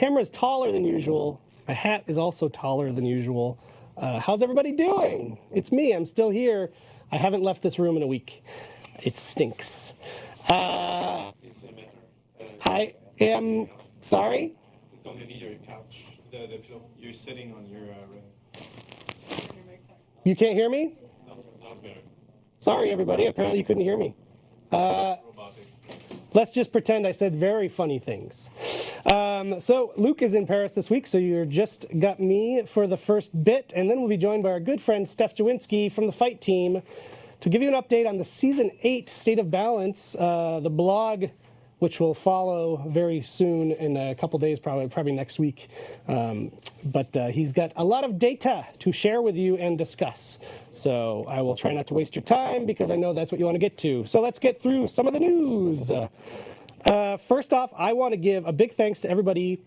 camera's taller than usual. My hat is also taller than usual. How's everybody doing? It's me. I'm still here. I haven't left this room in a week. It stinks. I am sorry? It's on your couch, the floor. You're sitting on your You can't hear me? No, that's better. Sorry, everybody. Apparently you couldn't hear me. Robotic. Let's just pretend I said very funny things. So Luke is in Paris this week, so you just got me for the first bit, and then we'll be joined by our good friend Steph Jawinski from the Fight Team to give you an update on the Season 8 State of Balance, the blog, which will follow very soon in a couple days, probably next week. But he's got a lot of data to share with you and discuss. So I will try not to waste your time because I know that's what you want to get to. So let's get through some of the news. First off, I want to give a big thanks to everybody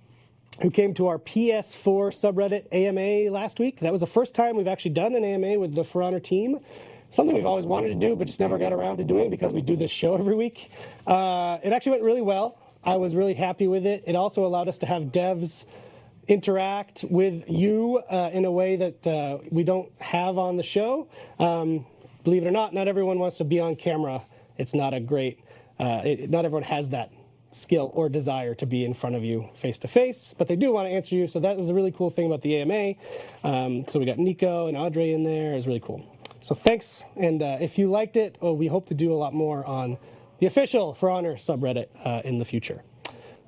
who came to our PS4 subreddit AMA last week. That was the first time we've actually done an AMA with the For Honor team. Something we've always wanted to do, but just never got around to doing because we do this show every week. It actually went really well. I was really happy with it. It also allowed us to have devs interact with you in a way that we don't have on the show. Believe it or not everyone wants to be on camera. It's not a great, not everyone has that skill or desire to be in front of you face to face, but they do want to answer you. So that was a really cool thing about the AMA. So we got Nico and Audrey in there. It was really cool. So thanks, and if you liked it, we hope to do a lot more on the official For Honor subreddit in the future.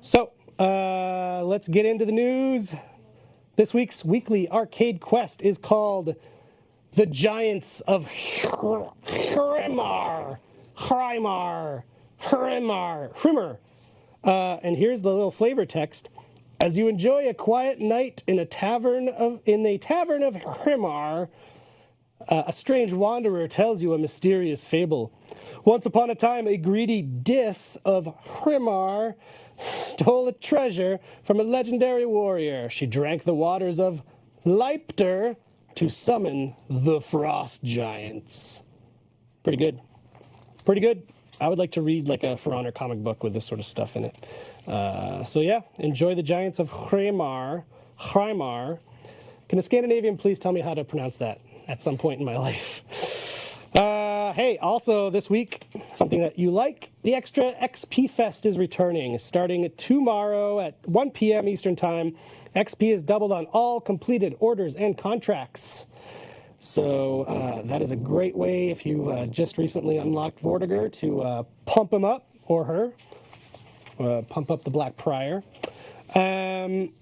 So let's get into the news. This week's weekly arcade quest is called The Giants of Hrimar. And here's the little flavor text. As you enjoy a quiet night in a tavern of Hrimar, a strange wanderer tells you a mysterious fable. Once upon a time, a greedy Dis of Hrimar stole a treasure from a legendary warrior. She drank the waters of Leipter to summon the Frost Giants. Pretty good. Pretty good. I would like to read like a For Honor comic book with this sort of stuff in it. So yeah, enjoy the Giants of Hrimar. Can a Scandinavian please tell me how to pronounce that at some point in my life? Hey, also this week, something that you like, the Extra XP Fest is returning, starting tomorrow at 1 p.m. Eastern Time. XP is doubled on all completed orders and contracts. So that is a great way if you just recently unlocked Vortiger to pump him up, or her, pump up the Black Prior. And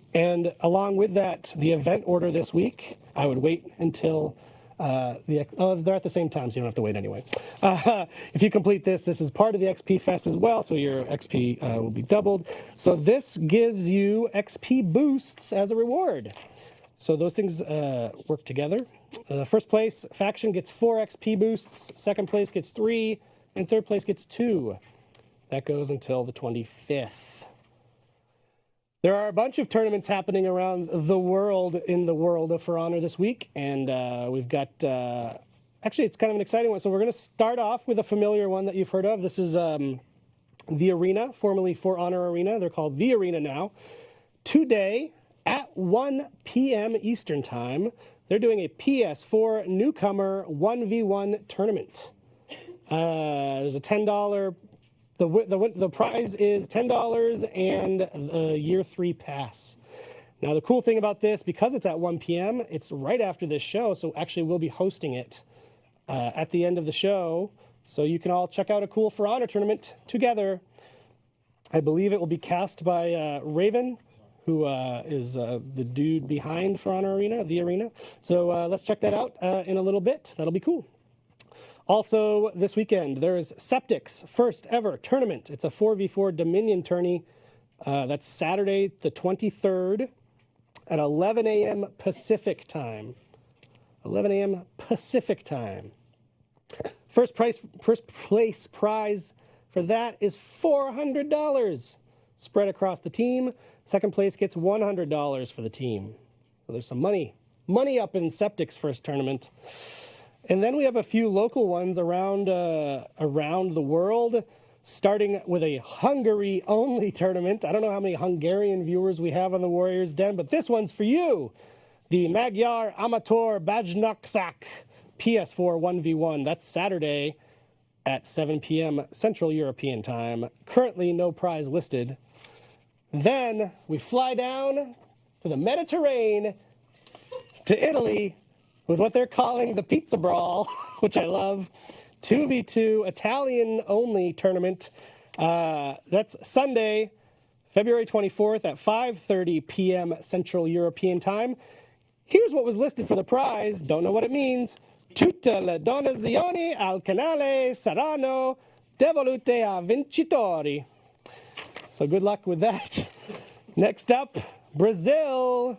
along with that, the event order this week, I would wait until they're at the same time, so you don't have to wait anyway. If you complete this is part of the XP Fest as well, so your XP will be doubled. So this gives you XP boosts as a reward. So those things work together. First place faction gets 4 XP boosts, second place gets 3, and third place gets 2. That goes until the 25th. There are a bunch of tournaments happening around the world in the world of For Honor this week, and we've got, actually it's kind of an exciting one. So we're going to start off with a familiar one that you've heard of. This is the Arena, formerly For Honor Arena. They're called The Arena now. Today at 1 p.m. Eastern Time, they're doing a PS4 newcomer 1v1 tournament. There's a $10. The prize is $10 and a year 3 pass. Now the cool thing about this, because it's at 1 p.m., it's right after this show, so actually we'll be hosting it at the end of the show, so you can all check out a cool For Honor tournament together. I believe it will be cast by Raven, who is the dude behind For Honor Arena, the Arena. So let's check that out in a little bit. That'll be cool. Also, this weekend, there is Septic's first ever tournament. It's a 4v4 Dominion tourney. That's Saturday, the 23rd at 11 a.m. Pacific time. 11 a.m. Pacific time. First place prize for that is $400 spread across the team. Second place gets $100 for the team. So there's some money up in Septic's first tournament. And then we have a few local ones around the world. starting with a Hungary-only tournament. I don't know how many Hungarian viewers we have on the Warriors Den, but this one's for you. The Magyar Amateur Bajnokság PS4 1v1. That's Saturday at 7 p.m. Central European Time. Currently no prize listed. Then we fly down to the Mediterranean, to Italy, with what they're calling the Pizza Brawl, which I love. 2v2 Italian-only tournament. That's Sunday, February 24th at 5:30 p.m. Central European Time. Here's what was listed for the prize. Don't know what it means. Tutte le donazioni al canale saranno devolute a vincitori. So good luck with that. Next up, Brazil.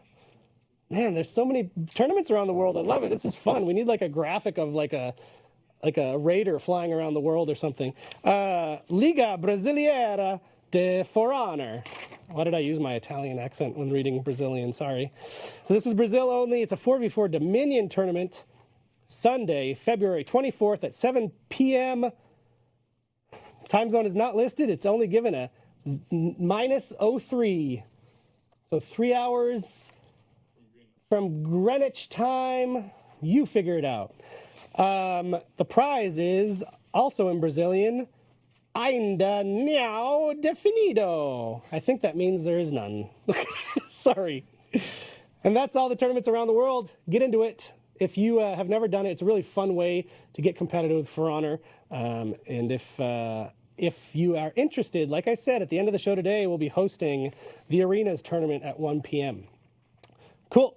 Man, there's so many tournaments around the world. I love it. This is fun. We need like a graphic of like a raider flying around the world or something. Liga Brasileira de For Honor. Why did I use my Italian accent when reading Brazilian? Sorry. So this is Brazil only. It's a 4v4 Dominion tournament. Sunday, February 24th at 7 p.m. Time zone is not listed. It's only given a -03. So 3 hours from Greenwich time. You figure it out. The prize is also in Brazilian, ainda não definido. I think that means there is none. Sorry. And that's all the tournaments around the world. Get into it. If you have never done it, it's a really fun way to get competitive with For Honor. And if you are interested, like I said, at the end of the show today, we'll be hosting the Arenas tournament at 1 p.m. Cool.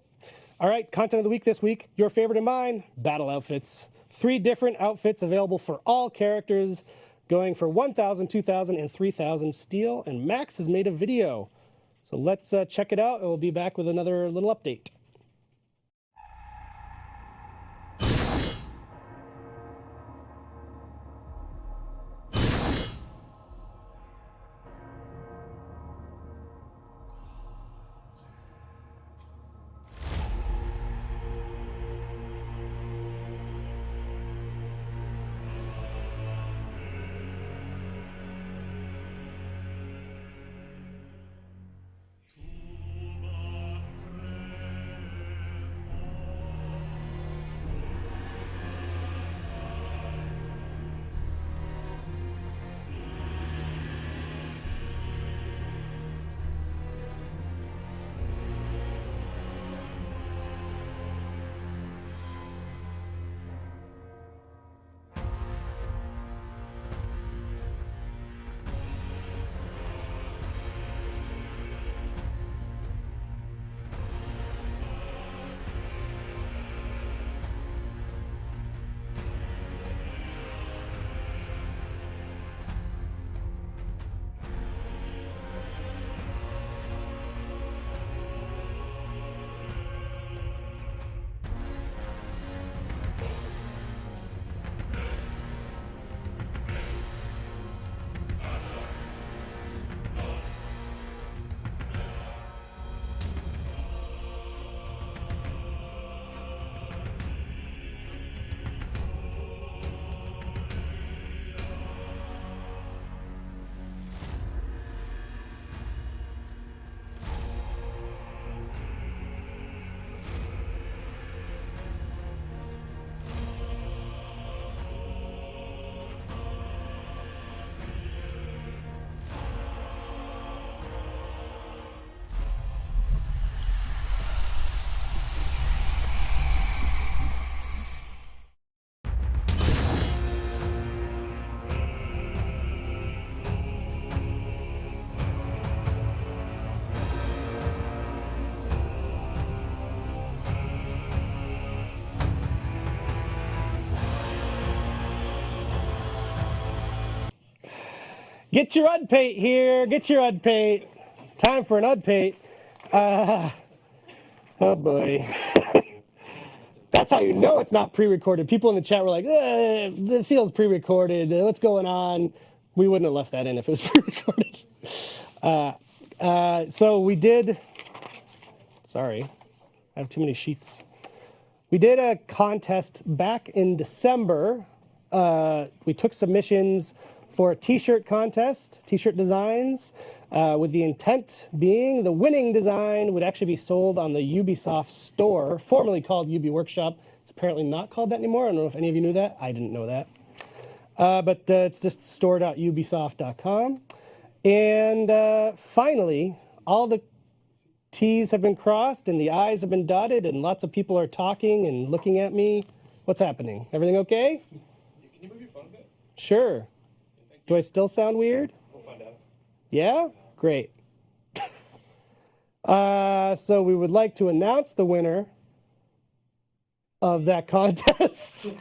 All right, content of the week this week. Your favorite and mine, battle outfits. 3 different outfits available for all characters, going for 1,000, 2,000, and 3,000 steel. And Max has made a video. So let's check it out, and we'll be back with another little update. Get your UDPate here. Get your UDPate. Time for an UDPate. Oh boy. That's how you know it's not pre-recorded. People in the chat were like, it feels pre-recorded. What's going on? We wouldn't have left that in if it was pre-recorded. So we did, sorry, I have too many sheets. We did a contest back in December. We took submissions for a t-shirt contest, t-shirt designs, with the intent being the winning design would actually be sold on the Ubisoft store, formerly called Ubi Workshop. It's apparently not called that anymore. I don't know if any of you knew that. I didn't know that. But it's just store.ubisoft.com. And finally, all the T's have been crossed and the I's have been dotted and lots of people are talking and looking at me. What's happening? Everything okay? Can you move your phone a bit? Sure. Do I still sound weird? We'll find out. Yeah? Great. So we would like to announce the winner of that contest.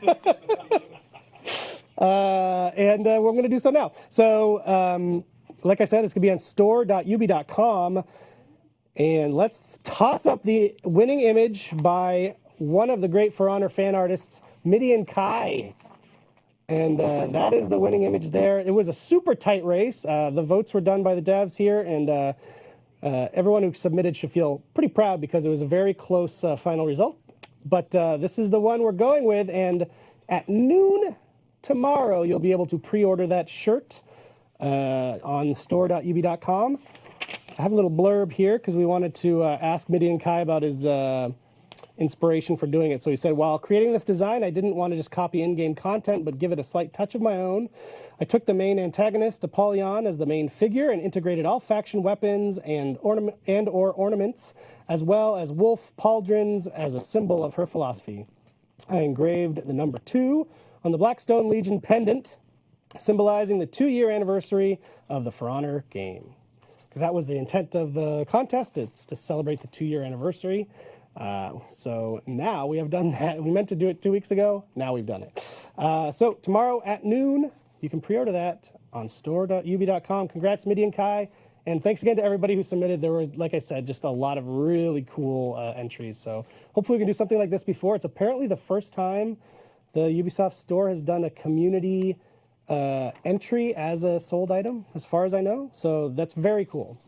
And we're going to do so now. So, like I said, it's going to be on store.ubi.com. And let's toss up the winning image by one of the great For Honor fan artists, Midian Kai. And that is the winning image there. It was a super tight race. The votes were done by the devs here, and everyone who submitted should feel pretty proud because it was a very close final result. But this is the one we're going with, and at noon tomorrow, you'll be able to pre-order that shirt on store.ub.com. I have a little blurb here because we wanted to ask Midian Kai about his inspiration for doing it. So he said, while creating this design, I didn't want to just copy in-game content, but give it a slight touch of my own. I took the main antagonist, Apollyon, as the main figure and integrated all faction weapons and or ornaments, as well as wolf pauldrons as a symbol of her philosophy. I engraved the number 2 on the Blackstone Legion pendant, symbolizing the 2-year anniversary of the For Honor game. Because that was the intent of the contest. It's to celebrate the 2-year anniversary. So now we have done that. We meant to do it 2 weeks ago. Now we've done it. So tomorrow at noon, you can pre-order that on store.ub.com. Congrats, Midian Kai. And thanks again to everybody who submitted. There were, like I said, just a lot of really cool entries. So hopefully we can do something like this before. It's apparently the first time the Ubisoft store has done a community entry as a sold item, as far as I know. So that's very cool.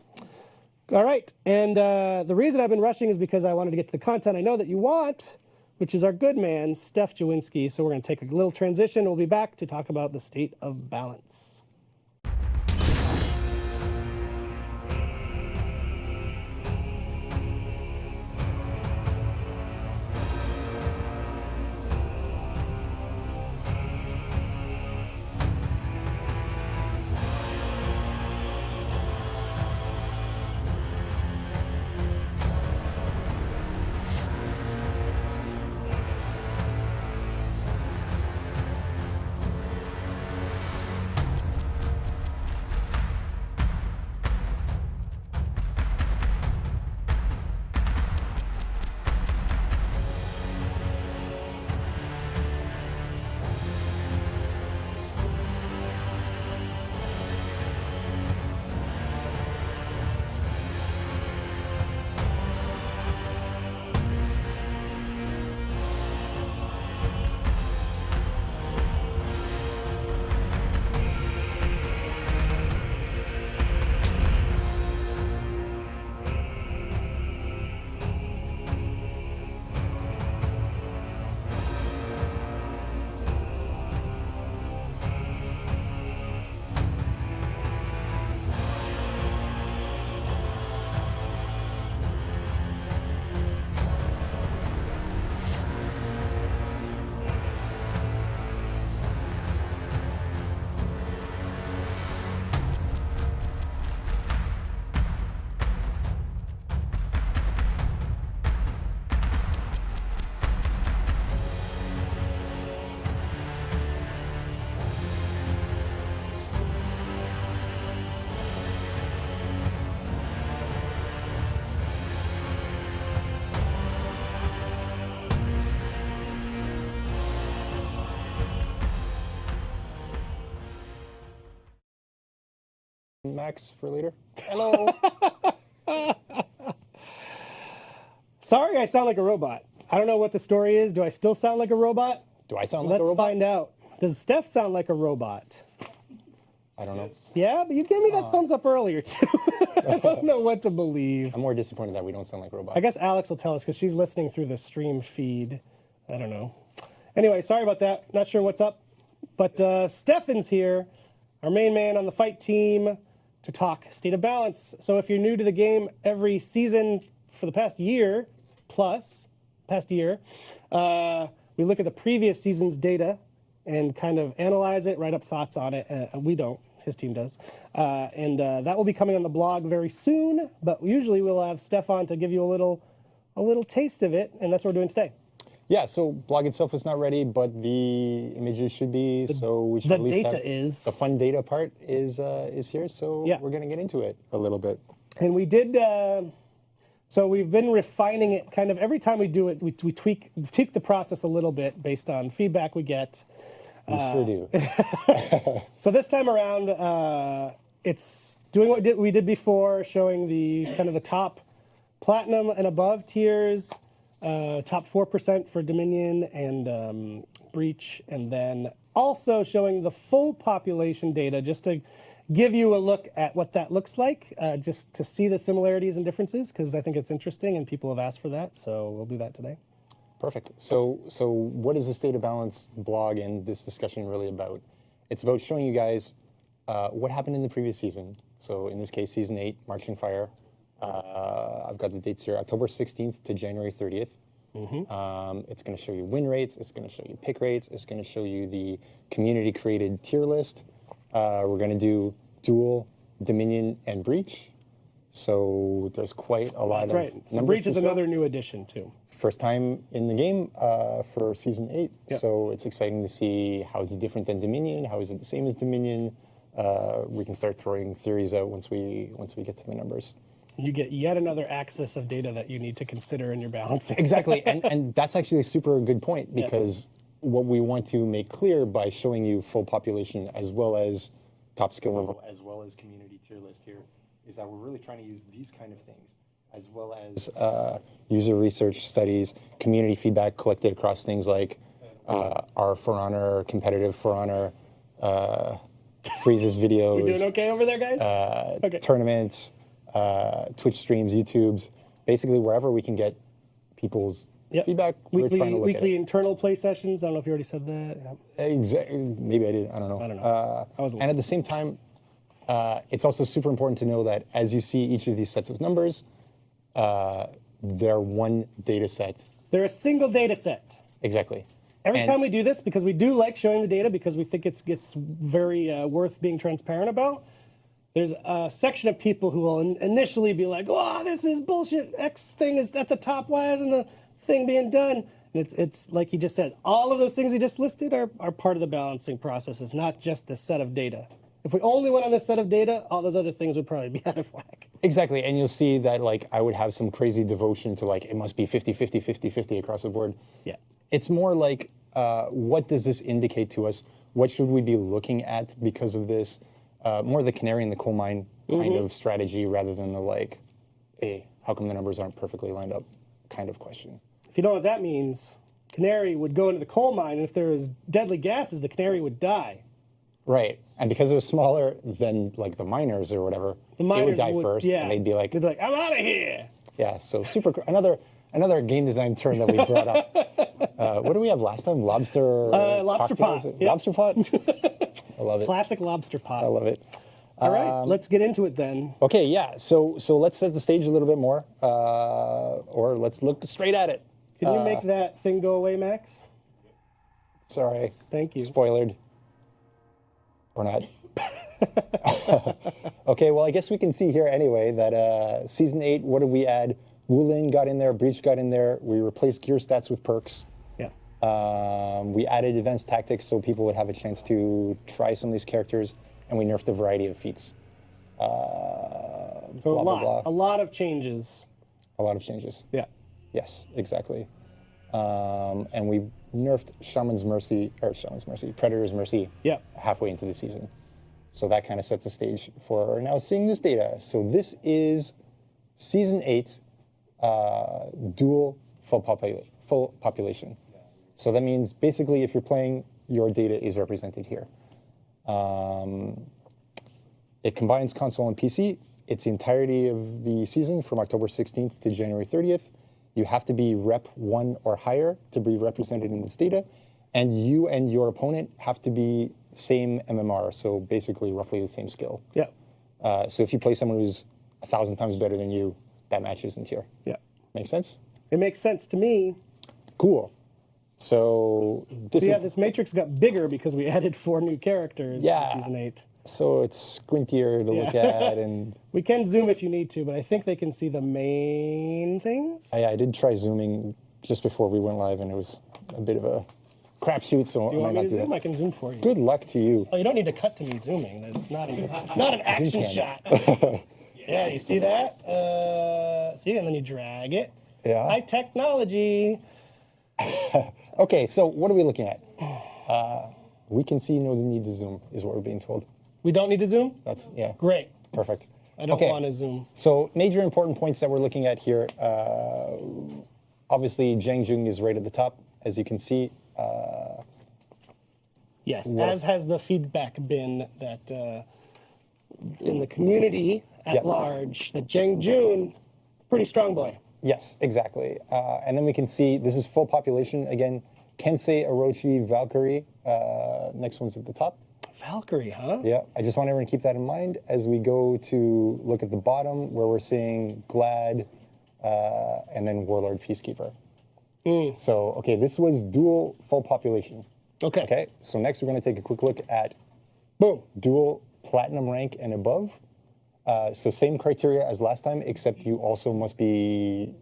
All right, and the reason I've been rushing is because I wanted to get to the content I know that you want, which is our good man, Steph Jawinski. So we're going to take a little transition. We'll be back to talk about the state of balance. Max for leader. Hello. Sorry, I sound like a robot. I don't know what the story is. Do I still sound like a robot? Do I sound like a Let's robot? find out. Does Steph sound like a robot? I don't know. Yeah, but you gave me that thumbs up earlier, too. I don't know what to believe. I'm more disappointed that we don't sound like robots. I guess Alex will tell us because she's listening through the stream feed. I don't know. Anyway, sorry about that. Not sure what's up. But Stefan's here. our main man on the fight team, to talk state of balance. So if you're new to the game, every season for the past year, we look at the previous season's data and kind of analyze it, write up thoughts on it. We don't. His team does. And that will be coming on the blog very soon, but usually we'll have Stefan to give you a little taste of it, and that's what we're doing today. Yeah, so blog itself is not ready, but the images should be. So we should The at least data have, is. the fun data part is here. So Yeah. we're gonna get into it a little bit. And we did, so we've been refining it kind of every time we do it, we tweak the process a little bit based on feedback we get. We sure do. So this time around, it's doing what we did before, showing the kind of the top platinum and above tiers, top 4% for Dominion and Breach, and then also showing the full population data just to give you a look at what that looks like, just to see the similarities and differences, because I think it's interesting and people have asked for that, so we'll do that today. Perfect. So what is the State of Balance blog and this discussion really about? It's about showing you guys what happened in the previous season. So in this case, season 8, Marching Fire. I've got the dates here, October 16th to January 30th. It's going to show you win rates. It's going to show you pick rates. It's going to show you the community-created tier list. We're going to do Duel, Dominion, and Breach. So there's quite a lot That's of right. So numbers Breach to is show. another new addition too. First time in the game for season 8. Yep. So it's exciting to see how is it different than Dominion? How is it the same as Dominion? We can start throwing theories out once we get to the numbers. You get yet another axis of data that you need to consider in your balancing. Exactly, and that's actually a super good point because what we want to make clear by showing you full population as well as top skill level as well as community tier list here is that we're really trying to use these kind of things as well as user research studies, community feedback collected across things like our For Honor, competitive For Honor, freezes videos. We doing okay over there, guys? Okay. Tournaments, Twitch streams, YouTubes, basically wherever we can get people's feedback. We're trying to look Weekly at it. internal play sessions. I don't know if you already said that. Yeah. Exactly. Maybe I did. I don't know. I don't know. I wasn't and at listening. the same time, it's also super important to know that as you see each of these sets of numbers, they're one data set. They're a single data set. Exactly. Every And- time we do this, because we do like showing the data because we think it's very worth being transparent about, there's a section of people who will initially be like, oh, this is bullshit. X thing is at the top. Why isn't the thing being done? And it's like he just said, all of those things he just listed are part of the balancing process. It's not just the set of data. If we only went on this set of data, all those other things would probably be out of whack. Exactly, and you'll see that like I would have some crazy devotion to like it must be 50-50, 50-50 across the board. Yeah. It's more like what does this indicate to us? What should we be looking at because of this? More the canary in the coal mine kind of strategy rather than the like, hey, how come the numbers aren't perfectly lined up kind of question. If you know what that means, canary would go into the coal mine, and if there was deadly gases, the canary would die. Right, and because it was smaller than like the miners or whatever, The it miners would die first, yeah. and they'd be like, I'm out of here. yeah. So super. Another game design term that we brought up. What do we have last time? Lobster. Lobster cocktails? pot, yep. Lobster pot. I love it. Classic lobster pot. I love it. All right, let's get into it then. Okay, yeah. So let's set the stage a little bit more, or let's look straight at it. Can you make that thing go away, Max? Sorry. Thank you. Spoilered. Or not. Okay, well, I guess we can see here anyway that Season 8, what did we add? Wulin got in there, Breach got in there. We replaced gear stats with perks. Yeah. We added advanced tactics so people would have a chance to try some of these characters, and we nerfed a variety of feats. So blah, blah, blah. a lot of changes. A lot of changes. Yeah. Yes, exactly. And we nerfed Predator's Mercy Yeah. halfway into the season. So that kind of sets the stage for now seeing this data. So this is Season 8, Duel full population. So that means basically if you're playing, your data is represented here. It combines console and PC. It's the entirety of the season from October 16th to January 30th. You have to be Rep 1 or higher to be represented in this data. And you and your opponent have to be same MMR, so basically roughly the same skill. Yeah. So if you play someone who's 1,000 times better than you, that match isn't here. Yeah. Make sense? It makes sense to me. Cool. So this Yeah, is this matrix got bigger because we added 4 new characters Yeah. in season 8. so it's squintier to look at, and We can zoom if you need to, but I think they can see the main things. I did try zooming just before we went live, and it was a bit of a crapshoot. So Do you I want might me to not do zoom? that. I can zoom for you. Good luck to you. Oh, you don't need to cut to me zooming. It's not an action cam. shot. Yeah, you see that? See, and then you drag it. Yeah. High technology. Okay, so what are we looking at? We can see no need to zoom, is what we're being told. We don't need to zoom? That's, yeah, Great. perfect. I don't Okay. want to zoom. So major important points that we're looking at here. Obviously, Zhang Jung is right at the top, as you can see. Yes, Yes. as has the feedback been that in the community at Yes. large, that Zhang Jun, pretty strong boy. Yes, exactly. And then we can see this is full population. Again, Kensei, Orochi, Valkyrie. Next one's at the top. Valkyrie, huh? Yeah, I just want everyone to keep that in mind as we go to look at the bottom where we're seeing Glad and then Warlord Peacekeeper. So, okay, this was dual full population. Okay. Okay, so next we're going to take a quick look at Boom. dual platinum rank and above. So same criteria as last time, except you also must be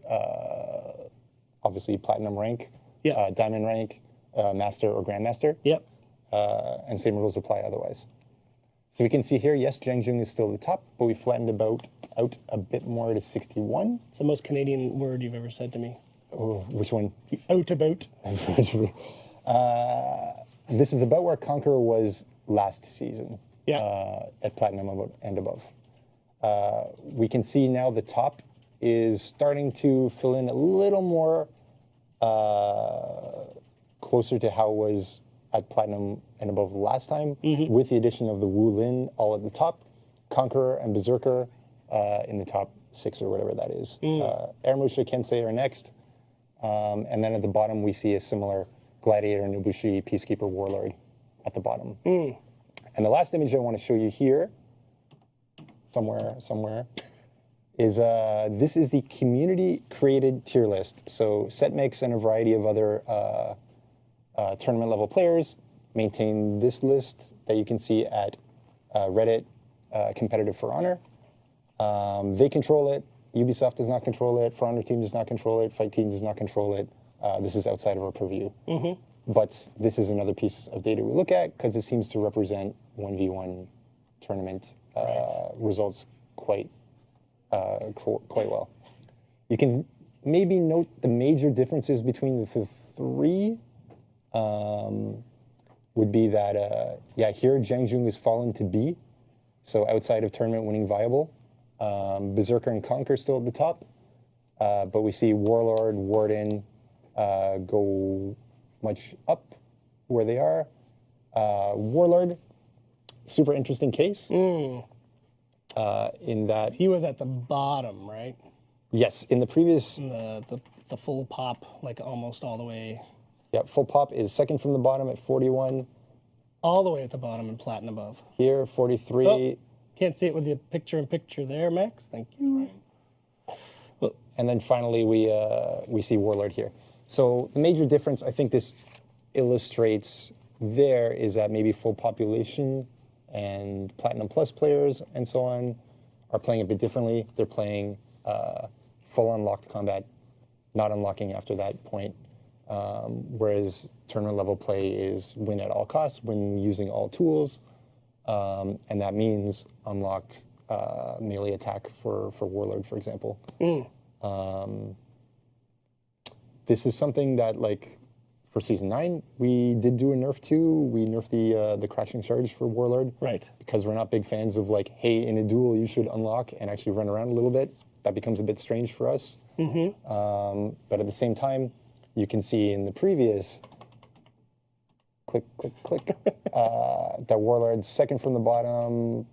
obviously platinum rank, Yeah. diamond rank, master or grandmaster, Yep. and same rules apply otherwise. So we can see here, yes, Zhang Jung is still at the top, but we flattened out a bit more to 61. It's the most Canadian word you've ever said to me. Oh, which one? Out about. This is about where Conqueror was last season. Yeah. At platinum and above. We can see now the top is starting to fill in a little more closer to how it was at platinum and above last time, with the addition of the Wu Lin all at the top, Conqueror and Berserker in the top 6 or whatever that is. Aramusha, Kensei are next. And then at the bottom, we see a similar Gladiator, Nobushi, Peacekeeper, Warlord at the bottom. And the last image I want to show you here, somewhere, is this is the community-created tier list. So Setmix and a variety of other tournament-level players maintain this list that you can see at Reddit Competitive For Honor. They control it. Ubisoft does not control it. For Honor Team does not control it. Fight Team does not control it. This is outside of our purview. But this is another piece of data we look at because it seems to represent 1v1 tournament results quite well. You can maybe note the major differences between the three would be that, here Zhang Jung has fallen to B, so outside of tournament winning viable. Berserker and Conquer still at the top, but we see Warlord, Warden go much up where they are. Warlord, super interesting case in that, He was at the bottom, right? yes, in the previous, The full pop, like almost all the way. yeah, full pop is second from the bottom at 41. All the way at the bottom and platinum above. Here, 43. Oh. Can't see it with the picture-in-picture there, Max. Thank you. And then finally, we see Warlord here. So the major difference, I think this illustrates there, is that maybe full population and Platinum Plus players and so on are playing a bit differently. They're playing full unlocked combat, not unlocking after that point. Whereas tournament level play is win at all costs, win using all tools. And that means unlocked melee attack for Warlord, for example. This is something that, like, for Season 9, we did do a nerf to. We nerfed the crashing charge for Warlord. Right. Because we're not big fans of, like, hey, in a duel, you should unlock and actually run around a little bit. That becomes a bit strange for us. But at the same time, you can see in the previous click, that Warlord's second from the bottom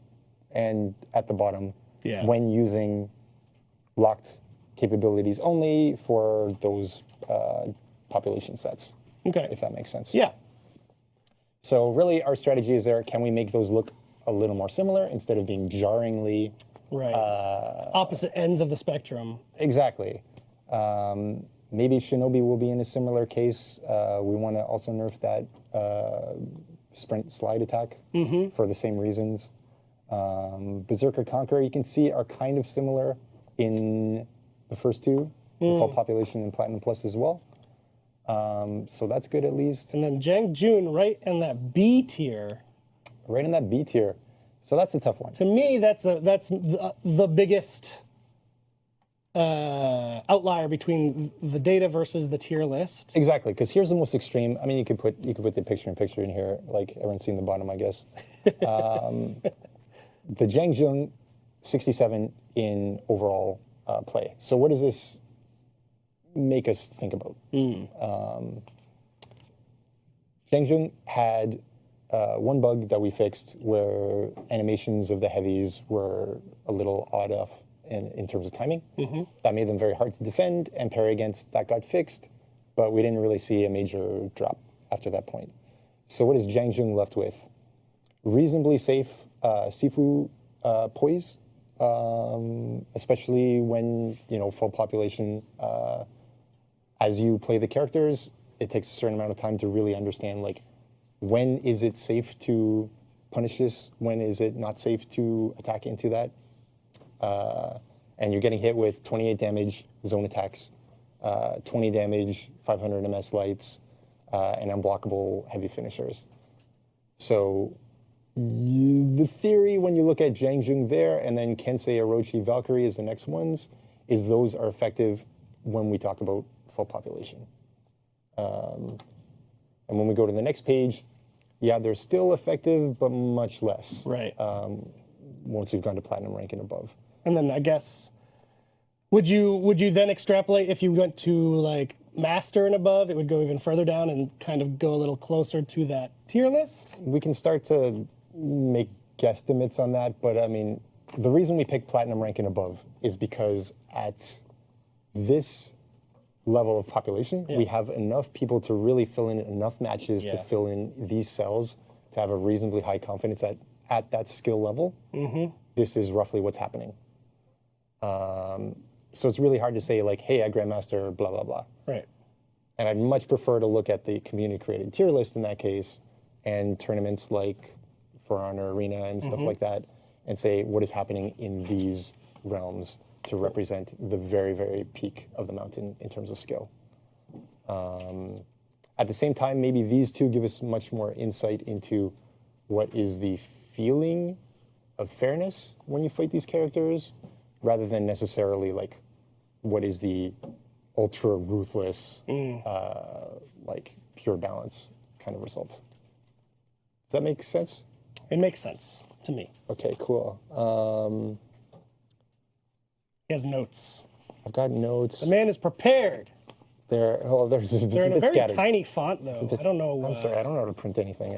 and at the bottom when using locked capabilities only for those population sets. Okay. If that makes sense. Yeah. So really, our strategy is there. Can we make those look a little more similar instead of being jarringly? Right. Opposite ends of the spectrum. Exactly. Maybe Shinobi will be in a similar case. We want to also nerf that sprint slide attack for the same reasons. Berserker Conqueror, you can see, are kind of similar in the first two, the full population and Platinum Plus as well. So that's good at least. And then Jang Jun right in that B tier. Right in that B tier. So that's a tough one. To me, that's the biggest outlier between the data versus the tier list. Exactly, because here's the most extreme. I mean, you could put the picture in here, like everyone's seen the bottom, I guess. The Jang Jung 67 in overall play. So what does this make us think about? Jang Jung had one bug that we fixed where animations of the heavies were a little odd off in terms of timing. That made them very hard to defend and parry against. That got fixed, but we didn't really see a major drop after that point. So what is Jang Jung left with? Reasonably safe Sifu poise, especially when, full population. As you play the characters, it takes a certain amount of time to really understand, like, when is it safe to punish this? When is it not safe to attack into that? And you're getting hit with 28 damage zone attacks, 20 damage, 500 MS lights, and unblockable heavy finishers. So the theory when you look at Jang Jung there, and then Kensei, Orochi, Valkyrie is the next ones, is those are effective when we talk about full population. And when we go to the next page, yeah, they're still effective, but much less. Right. Once you've gone to platinum rank and above. And then I guess, would you then extrapolate if you went to like master and above, it would go even further down and kind of go a little closer to that tier list? We can start to make guesstimates on that, but I mean, the reason we picked platinum rank and above is because at this level of population, we have enough people to really fill in enough matches to fill in these cells to have a reasonably high confidence at that skill level. This is roughly what's happening. So it's really hard to say like, hey, I Grandmaster, blah, blah, blah. Right. And I'd much prefer to look at the community-created tier list in that case and tournaments like For Honor Arena and stuff like that and say what is happening in these realms to represent the very, very peak of the mountain in terms of skill. At the same time, maybe these two give us much more insight into what is the feeling of fairness when you fight these characters, rather than necessarily like what is the ultra ruthless, like pure balance kind of result. Does that make sense? It makes sense to me. Okay, cool. He has notes. I've got notes. The man is prepared. They're a They're in a bit very scattered. tiny font, though. I don't know. I'm sorry, I don't know how to print anything.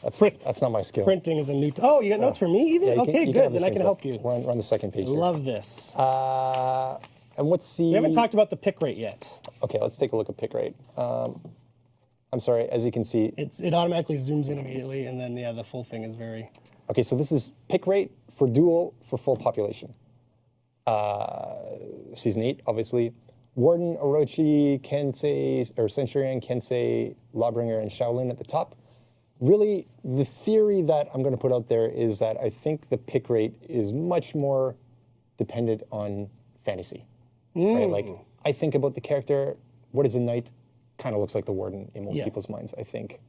That's not my skill. Printing is a new. Oh, you got notes for me even? Yeah, Okay, good. Then I can help you. We're on the second page here. Love this. And what's the... We haven't talked about the pick rate yet. Okay, let's take a look at pick rate. I'm sorry, as you can see... It automatically zooms in immediately, and then, the full thing is very... Okay, so this is pick rate for Duel for full population. Season 8, obviously. Warden, Orochi, Kensei, or Centurion, Kensei, Lawbringer, and Shaolin at the top. Really, the theory that I'm going to put out there is that I think the pick rate is much more dependent on fantasy. Right? Like, I think about the character, what is a knight? Kind of looks like the Warden in most people's minds, I think.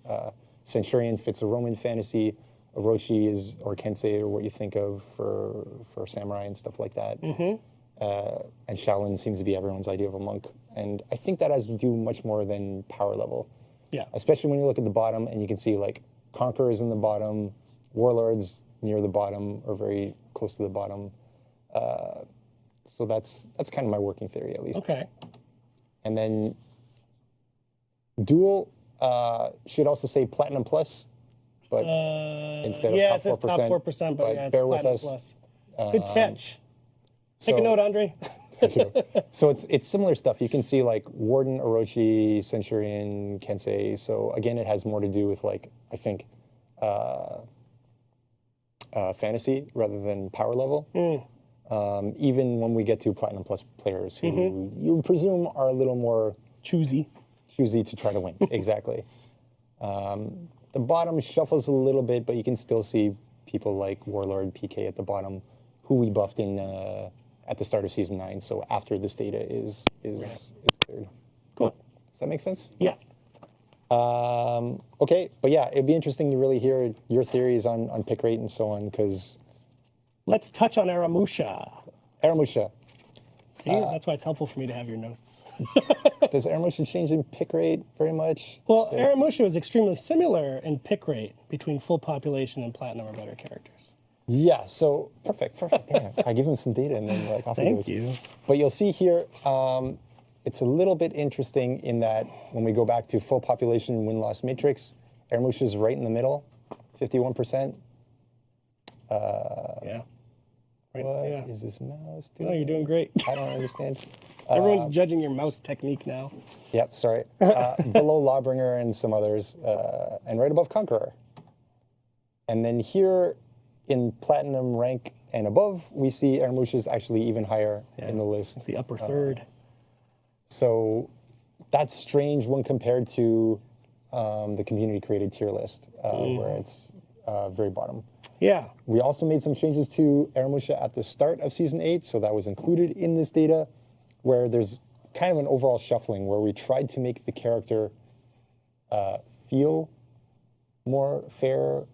Centurion fits a Roman fantasy. Orochi is, or Kensei, or what you think of for samurai and stuff like that. And Shaolin seems to be everyone's idea of a monk. And I think that has to do much more than power level. Yeah. Especially when you look at the bottom and you can see like Conquerors in the bottom, Warlords near the bottom or very close to the bottom. So that's kind of my working theory at least. Okay. And then Duel should also say Platinum Plus, but instead of top 4%. It says top 4%, but yeah, it's bear with Platinum us. Plus. Good catch. Take a note, Andre. So it's similar stuff. You can see like Warden, Orochi, Centurion, Kensei. So again, it has more to do with like, I think, fantasy rather than power level. Even when we get to Platinum Plus players who you presume are a little more Choosy. to try to win. Exactly. The bottom shuffles a little bit, but you can still see people like Warlord, PK at the bottom, who we buffed in at the start of Season 9. So after this data is cleared. Cool. Does that make sense? Yeah. Okay, but yeah, it'd be interesting to really hear your theories on pick rate and so on, because Let's touch on Aramusha. Aramusha. See, that's why it's helpful for me to have your notes. Does Aramusha change in pick rate very much? Well, Aramusha is extremely similar in pick rate between full population and platinum or better characters. Yeah, so perfect. Damn, I give him some data and then like off he goes. Thank you. But you'll see here, it's a little bit interesting in that when we go back to full population win-loss matrix, Aramusha is right in the middle, 51%. Yeah. Right, What is this mouse doing? No, you're doing great. I don't understand. Everyone's judging your mouse technique now. Yep, sorry. Below Lawbringer and some others, and right above Conqueror. And then here in Platinum rank and above, we see Aramusha is actually even higher in the list. The upper third. So that's strange when compared to the community-created tier list, where it's very bottom. Yeah. We also made some changes to Aramusha at the start of Season 8, so that was included in this data, where there's kind of an overall shuffling where we tried to make the character feel more fair,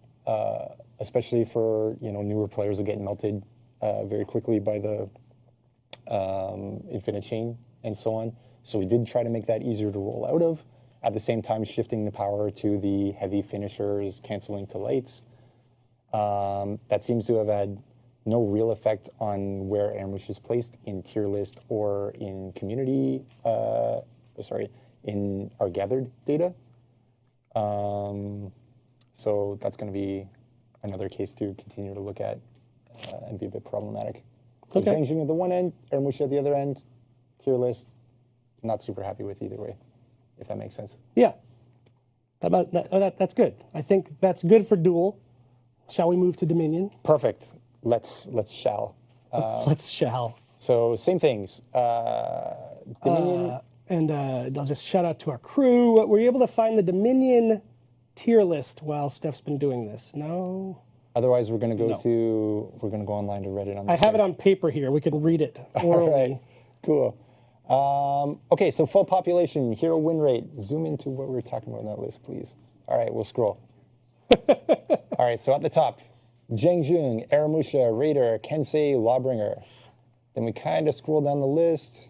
especially for newer players who get melted very quickly by the Infinite Chain and so on. So we did try to make that easier to roll out of, at the same time shifting the power to the heavy finishers, canceling to lights. That seems to have had no real effect on where Aramusha is placed in tier list or in community, in our gathered data. So that's going to be another case to continue to look at and be a bit problematic. So Okay. Zhang Jing at the one end, Aramusha at the other end, tier list, not super happy with either way, if that makes sense. Yeah. That's good. I think that's good for Duel. Shall we move to Dominion? Perfect. Let's shall. Let's shall. So same things. Dominion. And I'll just shout out to our crew. Were you able to find the Dominion tier list while Steph's been doing this? No? Otherwise, we're going to go No. we're going to go online to Reddit on I this. have it on paper here. We can read it orally. All right. Cool. Okay, so full population, hero win rate. Zoom into what we were talking about on that list, please. All right, we'll scroll. All right, so at the top, Zhang Jung, Aramusha, Raider, Kensei, Lawbringer. Then we kind of scroll down the list.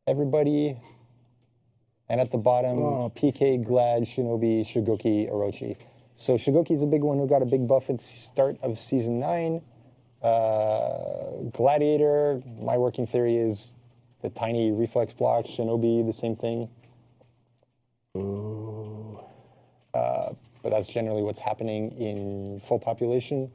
Everybody. And at the bottom, PK, Glad, Shinobi, Shigoki, Orochi. So Shigoki's a big one who got a big buff at the start of Season 9. Gladiator, my working theory is the tiny reflex block. Shinobi, the same thing. But that's generally what's happening in full population.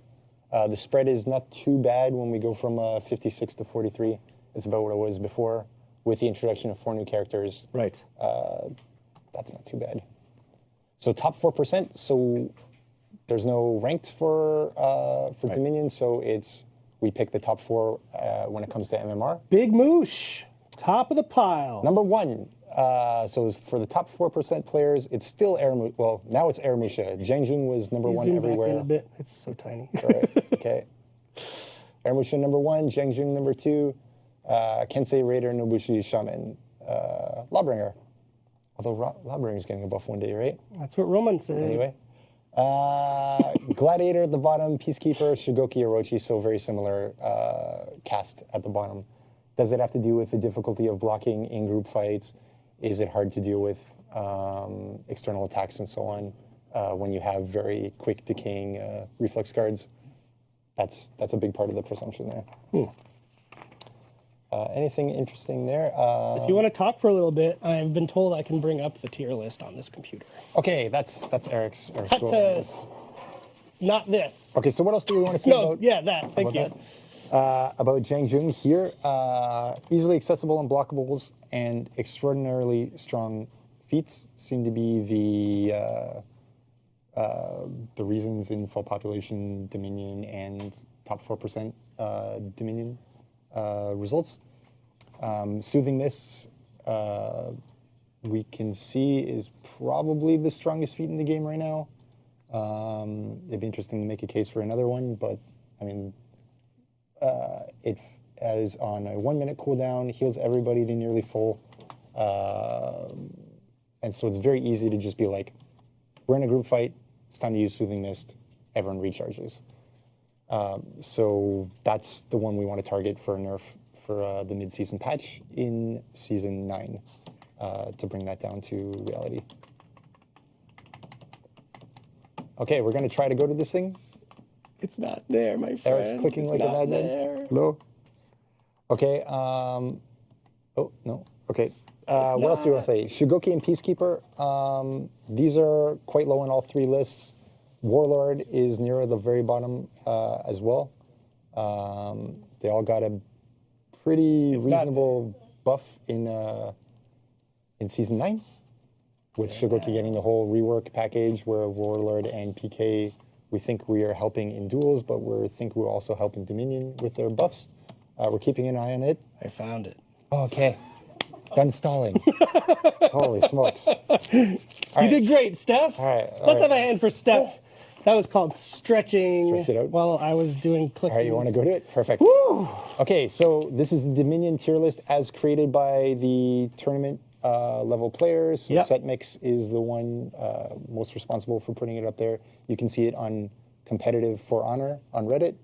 The spread is not too bad when we go from 56 to 43. It's about what it was before with the introduction of 4 new characters. Right. That's not too bad. So top 4%. So there's no ranked for Dominion. So we pick the top 4 when it comes to MMR. Big Moosh, top of the pile. Number 1. So for the top 4% players, it's still Aramusha. Well, now it's Aramusha. Zhang Jing was number 1 Zoom everywhere. back in a bit. It's so tiny. All right. Okay. Aramusha number 1, Zhang Jing number 2, Kensei, Raider, Nobushi, Shaman, Lawbringer. Although Lawbringer is getting a buff one day, right? That's what Roman said. Anyway. Gladiator at the bottom, Peacekeeper, Shigoki, Orochi, so very similar cast at the bottom. Does it have to do with the difficulty of blocking in group fights? Is it hard to deal with external attacks and so on when you have very quick decaying reflex guards? That's a big part of the presumption there. Anything interesting there? If you want to talk for a little bit, I've been told I can bring up the tier list on this computer. Okay, that's Eric's. Cut to not this. Okay, so what else do we want to see No, about? yeah, that. Thank about you. About Zhang Jun here, easily accessible unblockables and extraordinarily strong feats seem to be the reasons in full population Dominion and top 4% Dominion results. Soothing Mists, we can see is probably the strongest feat in the game right now. It'd be interesting to make a case for another one, but I mean, it is on a 1 minute cooldown, heals everybody to nearly full. And so it's very easy to just be like, we're in a group fight, it's time to use Soothing Mist, everyone recharges. So that's the one we want to target for a nerf for the mid-season patch in Season 9 to bring that down to reality. Okay, we're going to try to go to this thing. It's not there, my friend. Eric's clicking it's like a not madman. there. Hello? Okay, oh, no, okay. What else do you want to say? Shigoki and Peacekeeper, these are quite low on all three lists. Warlord is near the very bottom as well. They all got a pretty reasonable buff in Season 9, with Shigoki getting the whole rework package, where Warlord and PK, we think we are helping in duels, but we think we're also helping Dominion with their buffs. We're keeping an eye on it. I found it. Okay. Done stalling. Holy smokes. You did great, Steph. All right. Let's have a hand for Steph. That was called stretching Stretch it out. while I was doing clicking. All right, you want to go to it? Perfect. Woo! Okay, so this is the Dominion tier list as created by the tournament level players. So Yep. Setmix is the one most responsible for putting it up there. You can see it on Competitive For Honor on Reddit.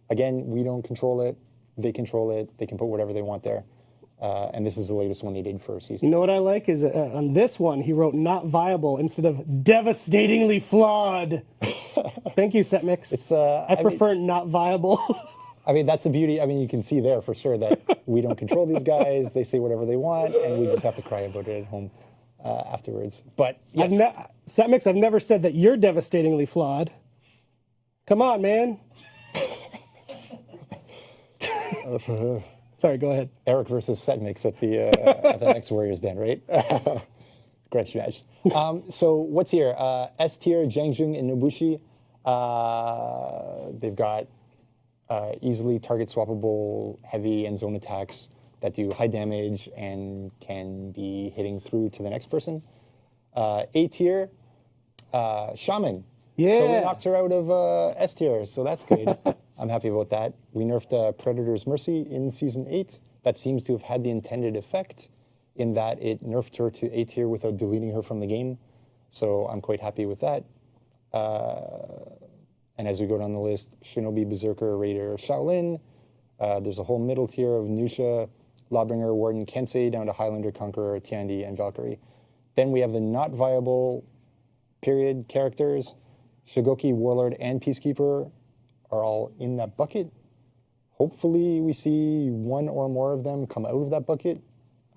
Again, we don't control it. They control it. They can put whatever they want there. And this is the latest one they did for season. You know what I like is on this one, he wrote not viable instead of devastatingly flawed. Thank you, Setmix. It's, I prefer not viable. I mean, that's the beauty. I mean, you can see there for sure that we don't control these guys. They say whatever they want, and we just have to cry about it at home afterwards. But yes. Setmix, I've never said that you're devastatingly flawed. Come on, man. Sorry, go ahead. Eric versus Setmix at the next Warriors Den, right? Great match. So what's here? S tier, Zhangjung and Nobushi. They've got easily target swappable heavy and zone attacks that do high damage and can be hitting through to the next person. A tier, Shaman. Yeah. So we knocked her out of S tier, so that's good. I'm happy about that. We nerfed Predator's Mercy in Season 8. That seems to have had the intended effect in that it nerfed her to A tier without deleting her from the game. So I'm quite happy with that. And as we go down the list, Shinobi, Berserker, Raider, Shaolin. There's a whole middle tier of Nusha, Lawbringer, Warden, Kensei, down to Highlander, Conqueror, Tiandi, and Valkyrie. Then we have the not viable period characters. Shigoki, Warlord, and Peacekeeper are all in that bucket. Hopefully we see one or more of them come out of that bucket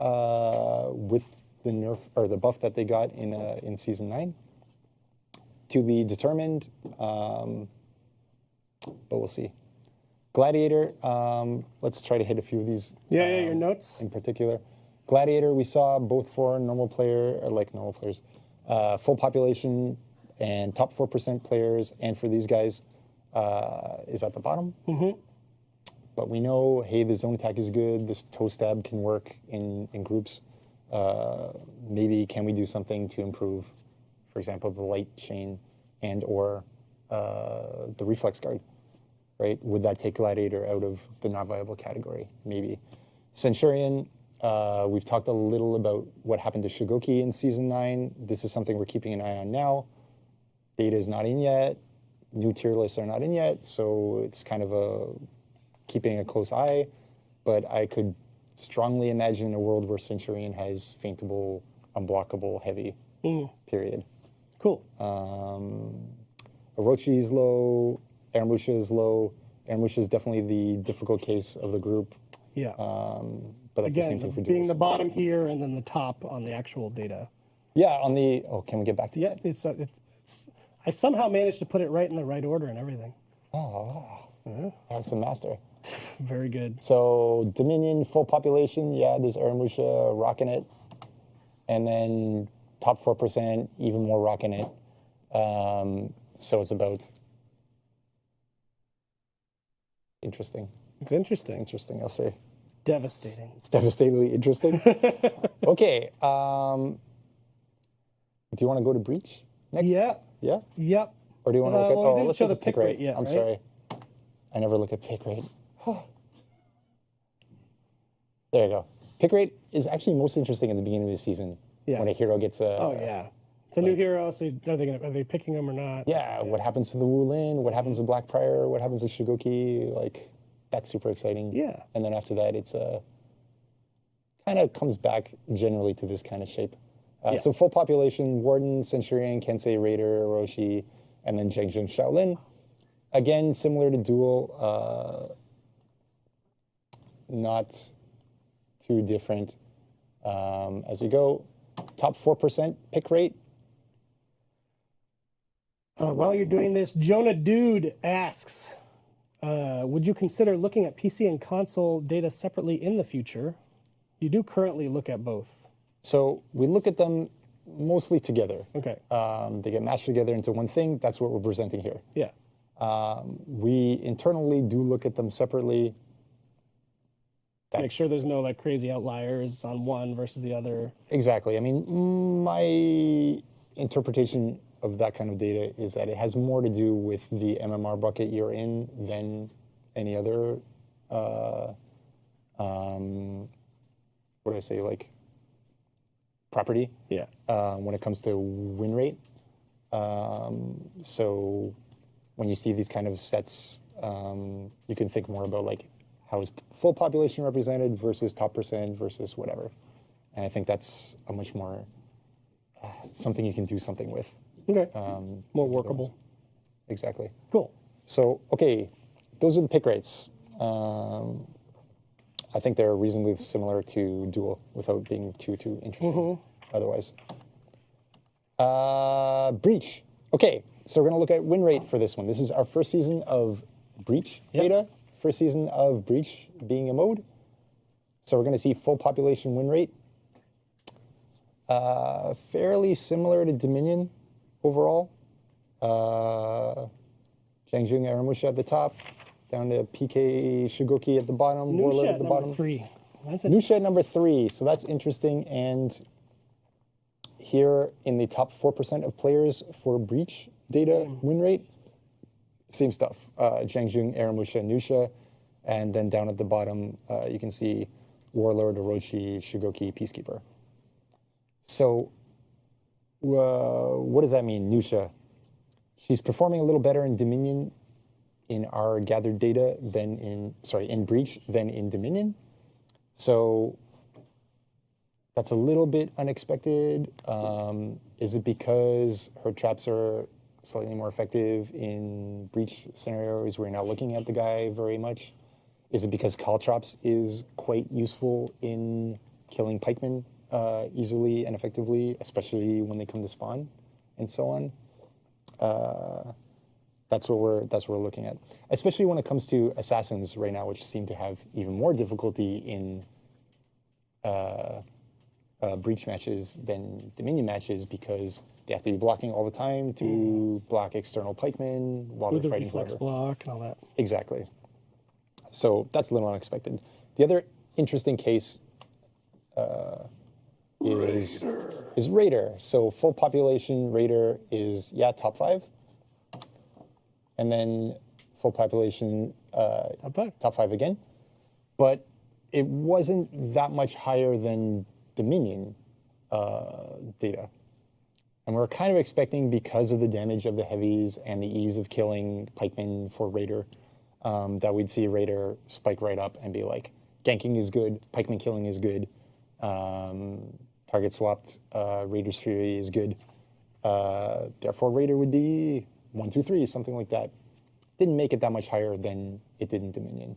with the nerf or the buff that they got in Season 9. To be determined, but we'll see. Gladiator, let's try to hit a few of these. Yeah, your notes. In particular. Gladiator, we saw both for normal players, full population and top 4% players, and for these guys, is at the bottom. Mm-hmm. But we know, hey, the zone attack is good. This toe stab can work in groups. Maybe can we do something to improve, for example, the light chain and or the reflex guard, right? Would that take Gladiator out of the not viable category? Maybe. Centurion, we've talked a little about what happened to Shigoki in Season 9. This is something we're keeping an eye on now. Data is not in yet. New tier lists are not in yet, so it's kind of keeping a close eye. But I could strongly imagine a world where Centurion has faintable, unblockable, heavy, period. Cool. Orochi is low, Aramusha is low. Aramusha is definitely the difficult case of the group. Yeah. But that's the same Again, thing for being duels. the bottom here and then the top on the actual data. Yeah, on the, can we get back to Yeah, it's I somehow managed to put it right in the right order and everything. Oh, Ericsson Master. Very good. So Dominion, full population, yeah, there's Aramusha rocking it. And then top 4%, even more rocking it. So it's about interesting. It's interesting. Interesting, I'll say. It's devastating. It's devastatingly interesting. Okay. Do you want to go to Breach next? Yeah. Yeah? Yep. Or do you want to look at, well, we didn't let's show look the at pick rate. yet, I'm right? sorry. I never look at pick rate. There you go. Pick rate is actually most interesting at the beginning of the season. Yeah. When a hero gets a... Oh, yeah. It's a new hero, so are they picking him or not? Yeah, what happens to the Wu Lin? What happens to Black Prior? What happens to Shigoki? Like, that's super exciting. Yeah. And then after that, it's kind of comes back generally to this kind of shape. Yeah. So full population, Warden, Centurion, Kensei, Raider, Orochi, and then Zhengjun Shaolin. Again, similar to Duel, not too different as we go. Top 4% pick rate. While you're doing this, Jonah Dude asks, would you consider looking at PC and console data separately in the future? You do currently look at both. So we look at them mostly together. Okay. They get mashed together into one thing. That's what we're presenting here. Yeah. We internally do look at them separately. Make sure there's no like crazy outliers on one versus the other. Exactly. I mean, my interpretation of that kind of data is that it has more to do with the MMR bucket you're in than any other, what do I say, like property. Yeah. When it comes to win rate. So when you see these kind of sets, you can think more about like how is full population represented versus top percent versus whatever. And I think that's a much more something you can do something with. Okay. More workable. Exactly. Cool. So, okay, those are the pick rates. I think they're reasonably similar to Duel without being too interesting otherwise. Breach. Okay, so we're going to look at win rate for this one. This is our first season of Breach data. First season of Breach being a mode. So we're going to see full population win rate. Fairly similar to Dominion overall. Zhengjun Aramusha at the top, down to PK Shigoki at the bottom, Warlord at the bottom. 3. Nusha at number 3, so that's interesting. And here in the top 4% of players for Breach data win rate, same stuff. Zhengjun, Aramusha, Nusha, and then down at the bottom, you can see Warlord, Orochi, Shigoki, Peacekeeper. So what does that mean, Nusha? She's performing a little better in Dominion in our gathered data than in Breach than in Dominion. So that's a little bit unexpected. Is it because her traps are slightly more effective in Breach scenarios where you're not looking at the guy very much? Is it because Caltrops is quite useful in killing pikemen easily and effectively, especially when they come to spawn and so on? That's what we're looking at, especially when it comes to assassins right now, which seem to have even more difficulty in Breach matches than Dominion matches because they have to be blocking all the time to block external pikemen while With they're the fighting reflex forever. block and all that. Exactly. So that's a little unexpected. The other interesting case is Raider. So full population Raider is, top 5. And then full population top 5 again. But it wasn't that much higher than Dominion data. And we're kind of expecting, because of the damage of the heavies and the ease of killing pikemen for Raider, that we'd see Raider spike right up and be like, ganking is good, pikeman killing is good, target swapped Raider's Fury is good. Therefore, Raider would be 1 through 3, something like that. Didn't make it that much higher than it did in Dominion.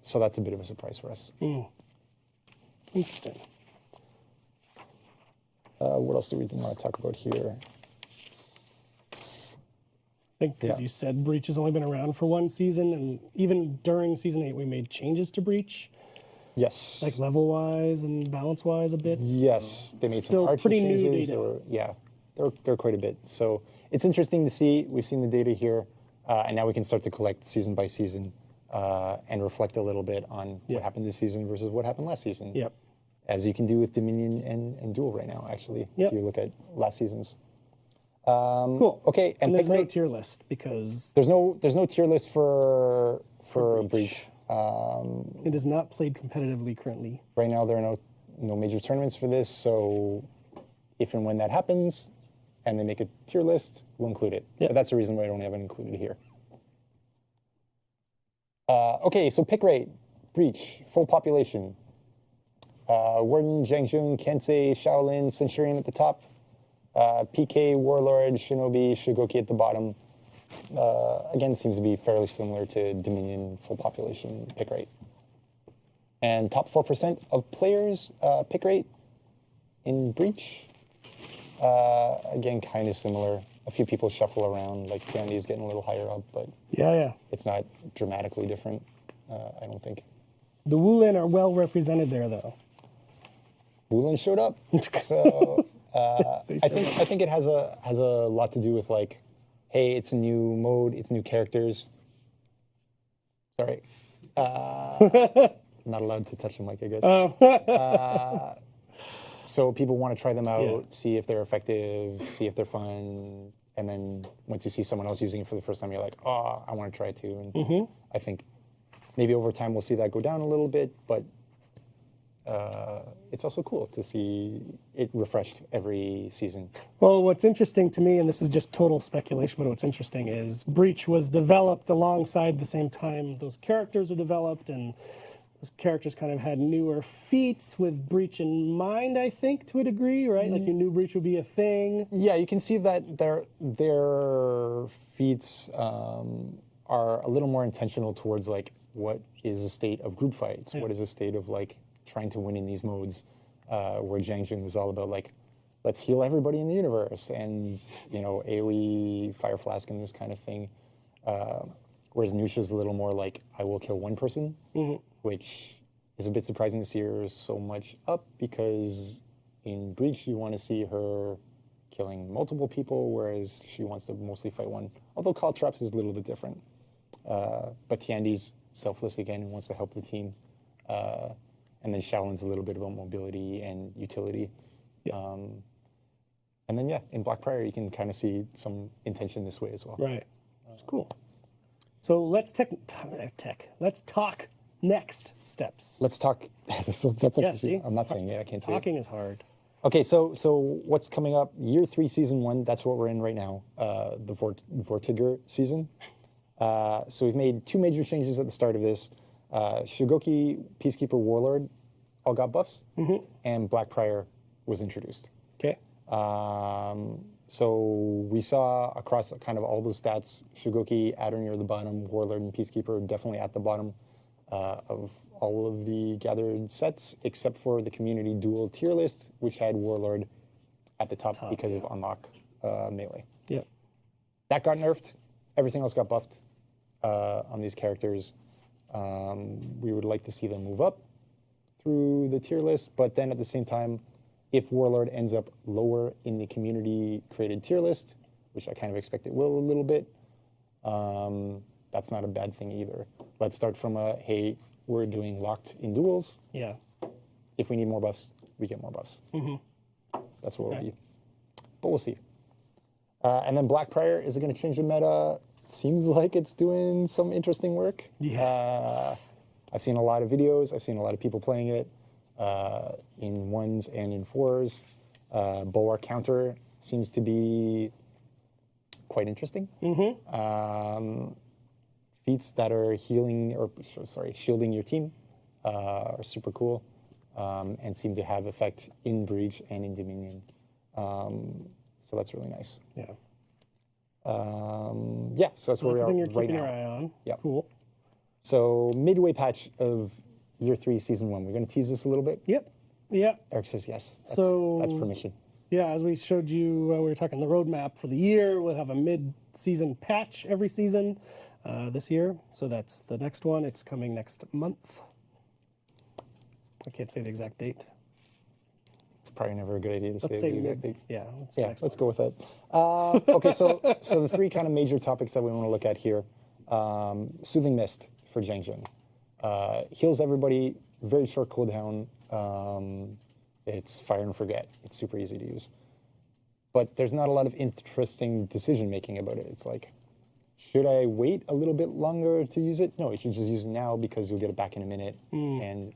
So that's a bit of a surprise for us. Interesting. What else do we want to talk about here? think, as Yeah. you said, Breach has only been around for one season, and even during season 8, we made changes to Breach, Yes. like level-wise and balance-wise a bit. Yes, they made some still archer pretty new changes. data. Yeah, they're quite a bit. So it's interesting to see. We've seen the data here, and now we can start to collect season by season and reflect a little bit on what happened this season versus what happened last season. Yep. As you can do with Dominion and Duel right now, actually, Yep. if you look at last season's. Cool. Okay, And and there's pick no rate. tier list because There's no tier list for Breach. Breach. it is not played competitively currently. Right now, there are no major tournaments for this, so if and when that happens, and they make a tier list, we'll include it. Yep. But that's the reason why I don't have it included here. Okay, so pick rate, Breach, full population. Warden, Zhangzhung, Kensei, Shaolin, Centurion at the top. PK, Warlord, Shinobi, Shigoki at the bottom. Again, seems to be fairly similar to Dominion full population pick rate. And top 4% of players pick rate in Breach. Again, kind of similar. A few people shuffle around, like Candy's getting a little higher up, but Yeah. it's not dramatically different, I don't think. The Wulin are well represented there, though. Wulin showed up, so I think it has a lot to do with like, hey, it's a new mode, it's new characters. Sorry, not allowed to touch the mic, I guess. So people want to try them out, see if they're effective, see if they're fun, and then once you see someone else using it for the first time, you're like, oh, I want to try it too. And I think maybe over time we'll see that go down a little bit, but it's also cool to see it refreshed every season. Well, what's interesting to me, and this is just total speculation, but what's interesting is Breach was developed alongside the same time those characters were developed, and those characters kind of had newer feats with Breach in mind, I think, to a degree, right? Like you knew Breach would be a thing. Yeah, you can see that their feats are a little more intentional towards like what is a state of group fights, what is a state of like trying to win in these modes, where Zhangzhung was all about like, let's heal everybody in the universe, and you know, AoE, Fire Flask, and this kind of thing. Whereas Nusha's a little more like, I will kill one person, which is a bit surprising to see her so much up, because in Breach you want to see her killing multiple people, whereas she wants to mostly fight one. Although Caltrops is a little bit different. But Tiandi's selfless again and wants to help the team. And then Shaolin's a little bit about mobility and utility. And then, yeah, in Blackbriar, you can kind of see some intention this way as well. Right. It's cool. So let's let's talk next steps. Let's talk. That's actually, see? I'm not saying it. I can't say it. Talking is hard. Okay, so what's coming up? Year 3, Season 1. That's what we're in right now. The Vortiger season. So we've made 2 major changes at the start of this. Shigoki, Peacekeeper, Warlord all got buffs, and Blackbriar was introduced. Okay. So we saw across kind of all the stats, Shigoki at or near the bottom, Warlord and Peacekeeper definitely at the bottom of all of the gathered sets, except for the community duel tier list, which had Warlord at the top because of unlock melee. Yeah. That got nerfed. Everything else got buffed on these characters. We would like to see them move up through the tier list, but then at the same time, if Warlord ends up lower in the community-created tier list, which I kind of expect it will a little bit, that's not a bad thing either. Let's start from a, hey, we're doing locked in duels. Yeah. If we need more buffs, we get more buffs. That's what we'll be. But we'll see. And then Blackbriar, is it going to change the meta? It seems like it's doing some interesting work. Yeah. I've seen a lot of videos. I've seen a lot of people playing it in 1s and in 4s. Bulwark counter seems to be quite interesting. Feats that are shielding your team are super cool and seem to have effect in Breach and in Dominion. So that's really nice. Yeah. Yeah, so that's where we Something are you're right keeping now. your eye on. Yeah. Cool. So midway patch of Year 3, Season 1. We're going to tease this a little bit. Yep. Yep. Eric says yes. That's So- that's permission. Yeah, as we showed you when we were talking the roadmap for the year, we'll have a mid-season patch every season this year. So that's the next one. It's coming next month. I can't say the exact date. It's probably never a good idea to Let's say say the exact mid. date. Yeah, Let's go with that. Okay, so the three kind of major topics that we want to look at here. Soothing Mist for Zhang. Heals everybody, very short cooldown. It's fire and forget. It's super easy to use. But there's not a lot of interesting decision making about it. It's like, should I wait a little bit longer to use it? No, you should just use it now because you'll get it back in a minute. And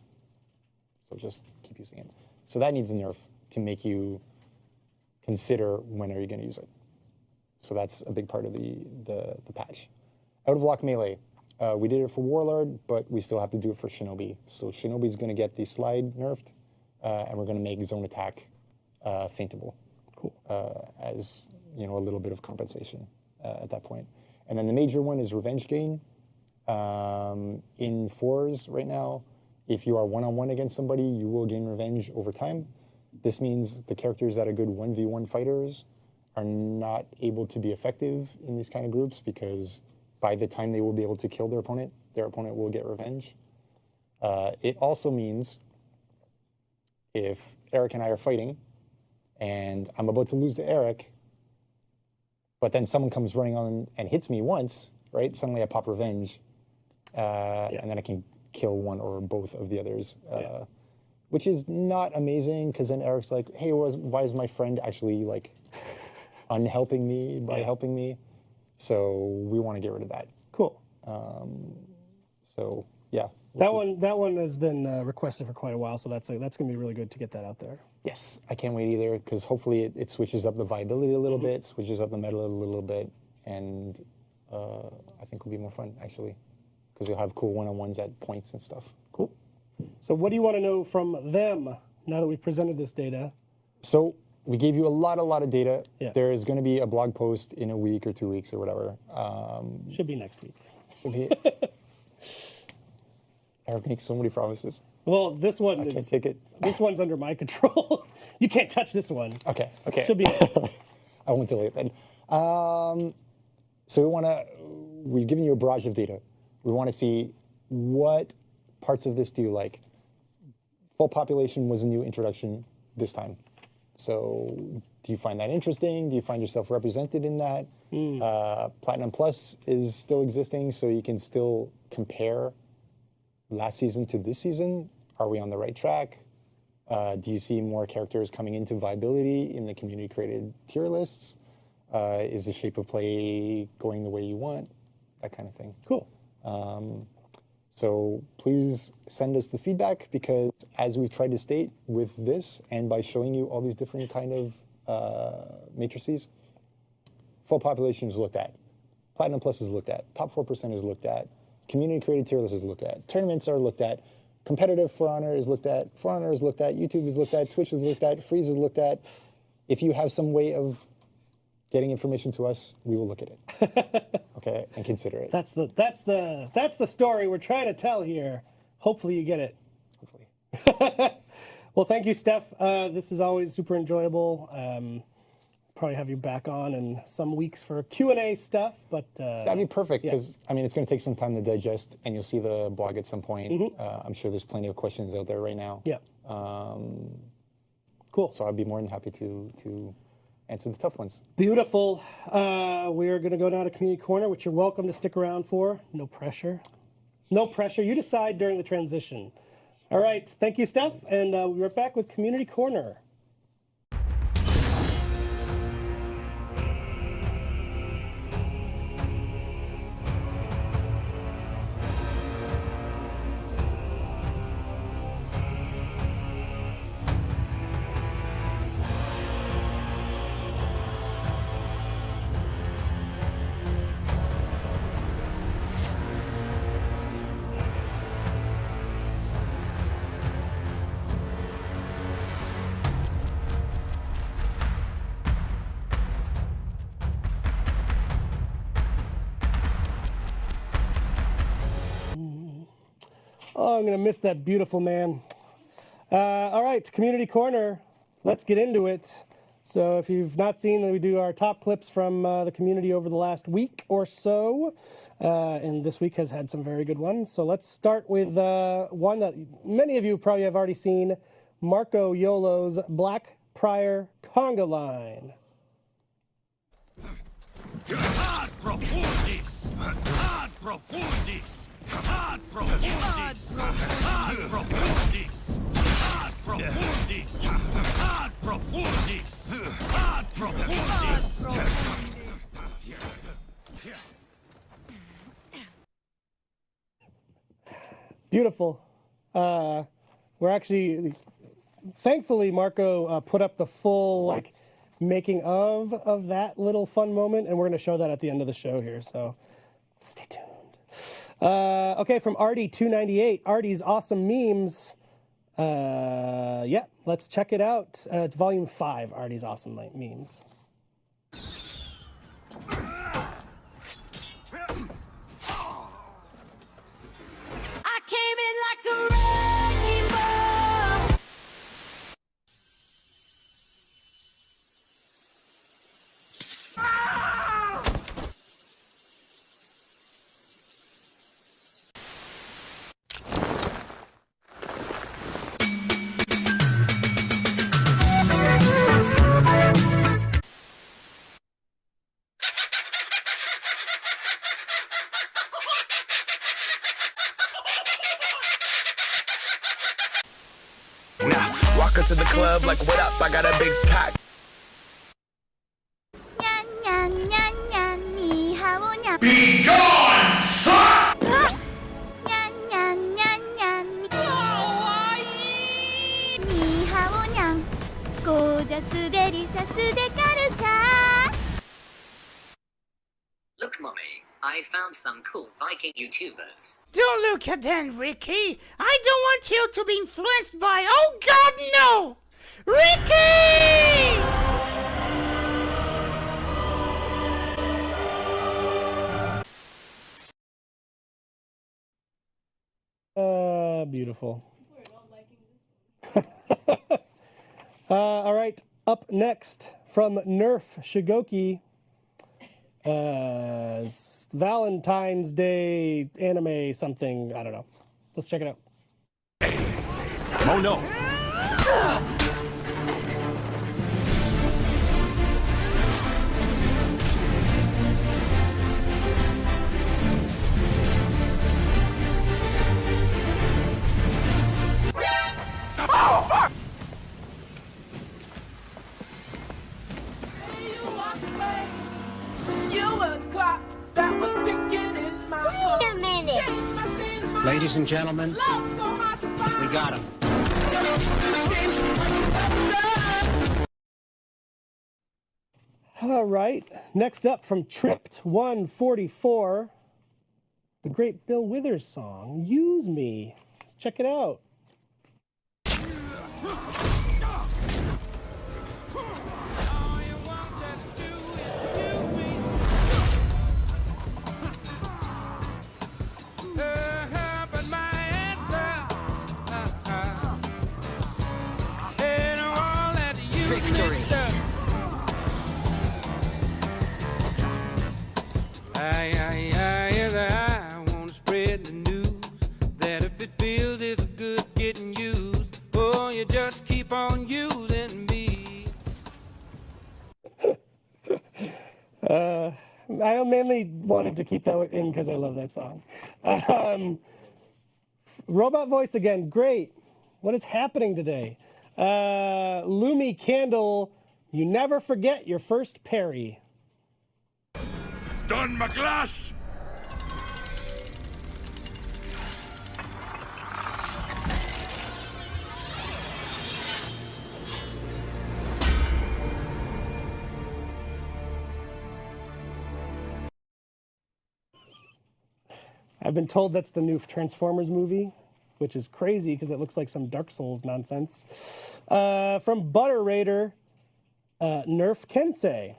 so just keep using it. So that needs a nerf to make you consider when are you going to use it. So that's a big part of the patch. Out of lock melee, we did it for Warlord, but we still have to do it for Shinobi. So Shinobi's going to get the slide nerfed, and we're going to make zone attack feintable. Cool. As a little bit of compensation at that point. And then the major one is revenge gain. In fours right now, if you are one-on-one against somebody, you will gain revenge over time. This means the characters that are good 1v1 fighters are not able to be effective in these kind of groups because by the time they will be able to kill their opponent will get revenge. It also means if Eric and I are fighting and I'm about to lose to Eric, but then someone comes running on and hits me once, right? Suddenly I pop revenge, and then I can kill one or both of the others, which is not amazing because then Eric's like, hey, why is my friend actually like unhelping me by helping me? So we want to get rid of that. Cool. So yeah. That one has been requested for quite a while, so that's going to be really good to get that out there. Yes, I can't wait either because hopefully it switches up the viability a little bit, switches up the meta a little bit, and I think it'll be more fun actually because you'll have cool one-on-ones at points and stuff. Cool. So what do you want to know from them now that we've presented this data? So we gave you a lot of data. Yeah. There is going to be a blog post in a week or 2 weeks or whatever. Should be next week. Should be. Eric makes so many promises. Well, this one I can't take it. This one's under my control. You can't touch this one. Okay. Should be. I won't delay it then. So we've given you a barrage of data. We want to see what parts of this do you like. Full population was a new introduction this time. So do you find that interesting? Do you find yourself represented in that? Platinum Plus is still existing, so you can still compare last season to this season. Are we on the right track? Do you see more characters coming into viability in the community-created tier lists? Is the shape of play going the way you want? That kind of thing. Cool. So please send us the feedback because as we've tried to state with this and by showing you all these different kind of matrices, full population is looked at. Platinum Plus is looked at. Top 4% is looked at. Community-created tier list is looked at. Tournaments are looked at. Competitive For Honor is looked at. For Honor is looked at. YouTube is looked at. Twitch is looked at. Freeze is looked at. If you have some way of getting information to us, we will look at it. Okay, and consider it. That's the story we're trying to tell here. Hopefully you get it. Hopefully. Well, thank you, Steph. This is always super enjoyable. Probably have you back on in some weeks for Q&A stuff, but that'd be perfect because it's going to take some time to digest, and you'll see the blog at some point. I'm sure there's plenty of questions out there right now. Yeah. Cool. So I'd be more than happy to answer the tough ones. Beautiful. We are going to go down to Community Corner, which you're welcome to stick around for. No pressure. No pressure. You decide during the transition. All right. Thank you, Steph, and we'll be right back with Community Corner. Oh, I'm going to miss that beautiful man. All right, Community Corner. Let's get into it. So if you've not seen, we do our top clips from the community over the last week or so. And this week has had some very good ones. So let's start with one that many of you probably have already seen, Marco Yolo's Black Prior Conga Line. Ad profundis! Ad profundis! Ad profundis! Ad profundis! Ad profundis! Ad profundis! Ad profundis! Beautiful. We're actually, thankfully, Marco put up the full making of that little fun moment, and we're going to show that at the end of the show here. So stay tuned. Okay, from Artie298, Artie's awesome memes. Yeah, let's check it out. It's volume 5, Artie's awesome memes. I came in like a wrecking ball. Now, walk into the club like, what up? I got a big pack. Nyan nyan nyan nyan, ni hao nyan. Be gone, sucks! Nyan nyan nyan nyan, ni hao nyan. Gorgeous, delicious, de karucha. Look, Mommy, I found some cool Viking YouTubers. Don't look at them, Ricky. I don't want you to be influenced by. Oh God, no! Ricky! Beautiful. All right, up next from Nerf Shigoki. Valentine's Day anime something, I don't know. Let's check it out. Oh no! Oh, fuck! Wait a minute. Ladies and gentlemen, we got him. All right, next up from Tripped 144, the great Bill Withers song, Use Me. Let's check it out. I want to spread the news that if it feels it's good getting used, oh, you just keep on using me. I mainly wanted to keep that in because I love that song. Robot voice again, great. What is happening today? Lumi Candle, you never forget your first parry. Done, McGlass! I've been told that's the new Transformers movie, which is crazy because it looks like some Dark Souls nonsense. From Butter Raider, Nerf Kensei.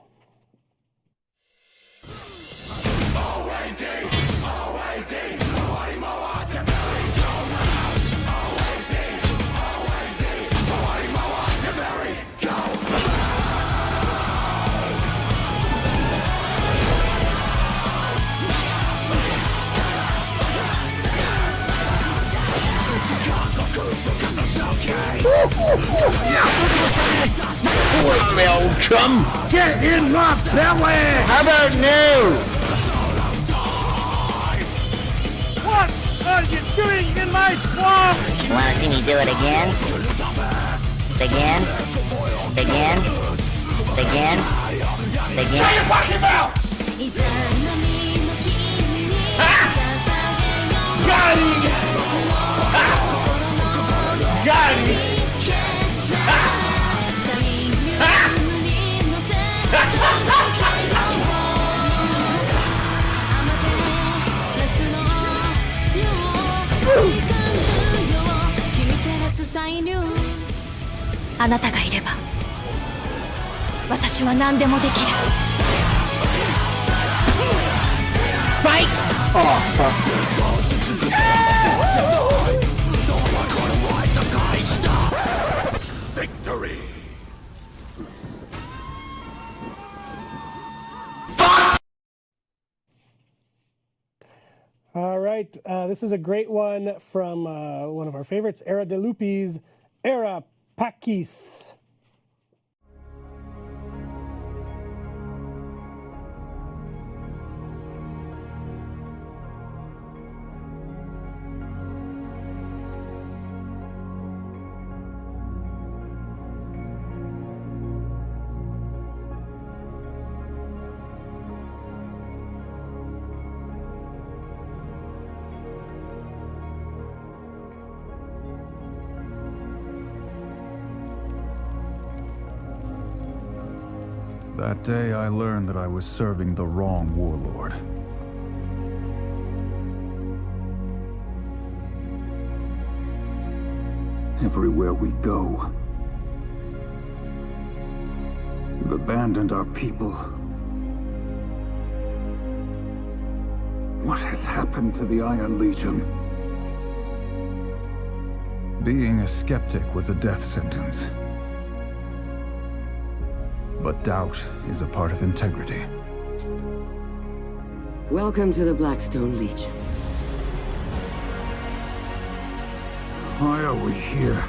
Welcome. Get in my belly. How about new? What are you doing in my swamp? Wanna see me do it again? Again? Again? Again? Again? Shut your fucking mouth! Got him! Got him!あなたがいれば私は何でもできる。Fight! Oh, fuck. Victory! All right, this is a great one from one of our favorites, Era de Lupis, Era Pakis. That day I learned that I was serving the wrong warlord. Everywhere we go, we've abandoned our people. What has happened to the Iron Legion? Being a skeptic was a death sentence. But doubt is a part of integrity. Welcome to the Blackstone Legion. Why are we here?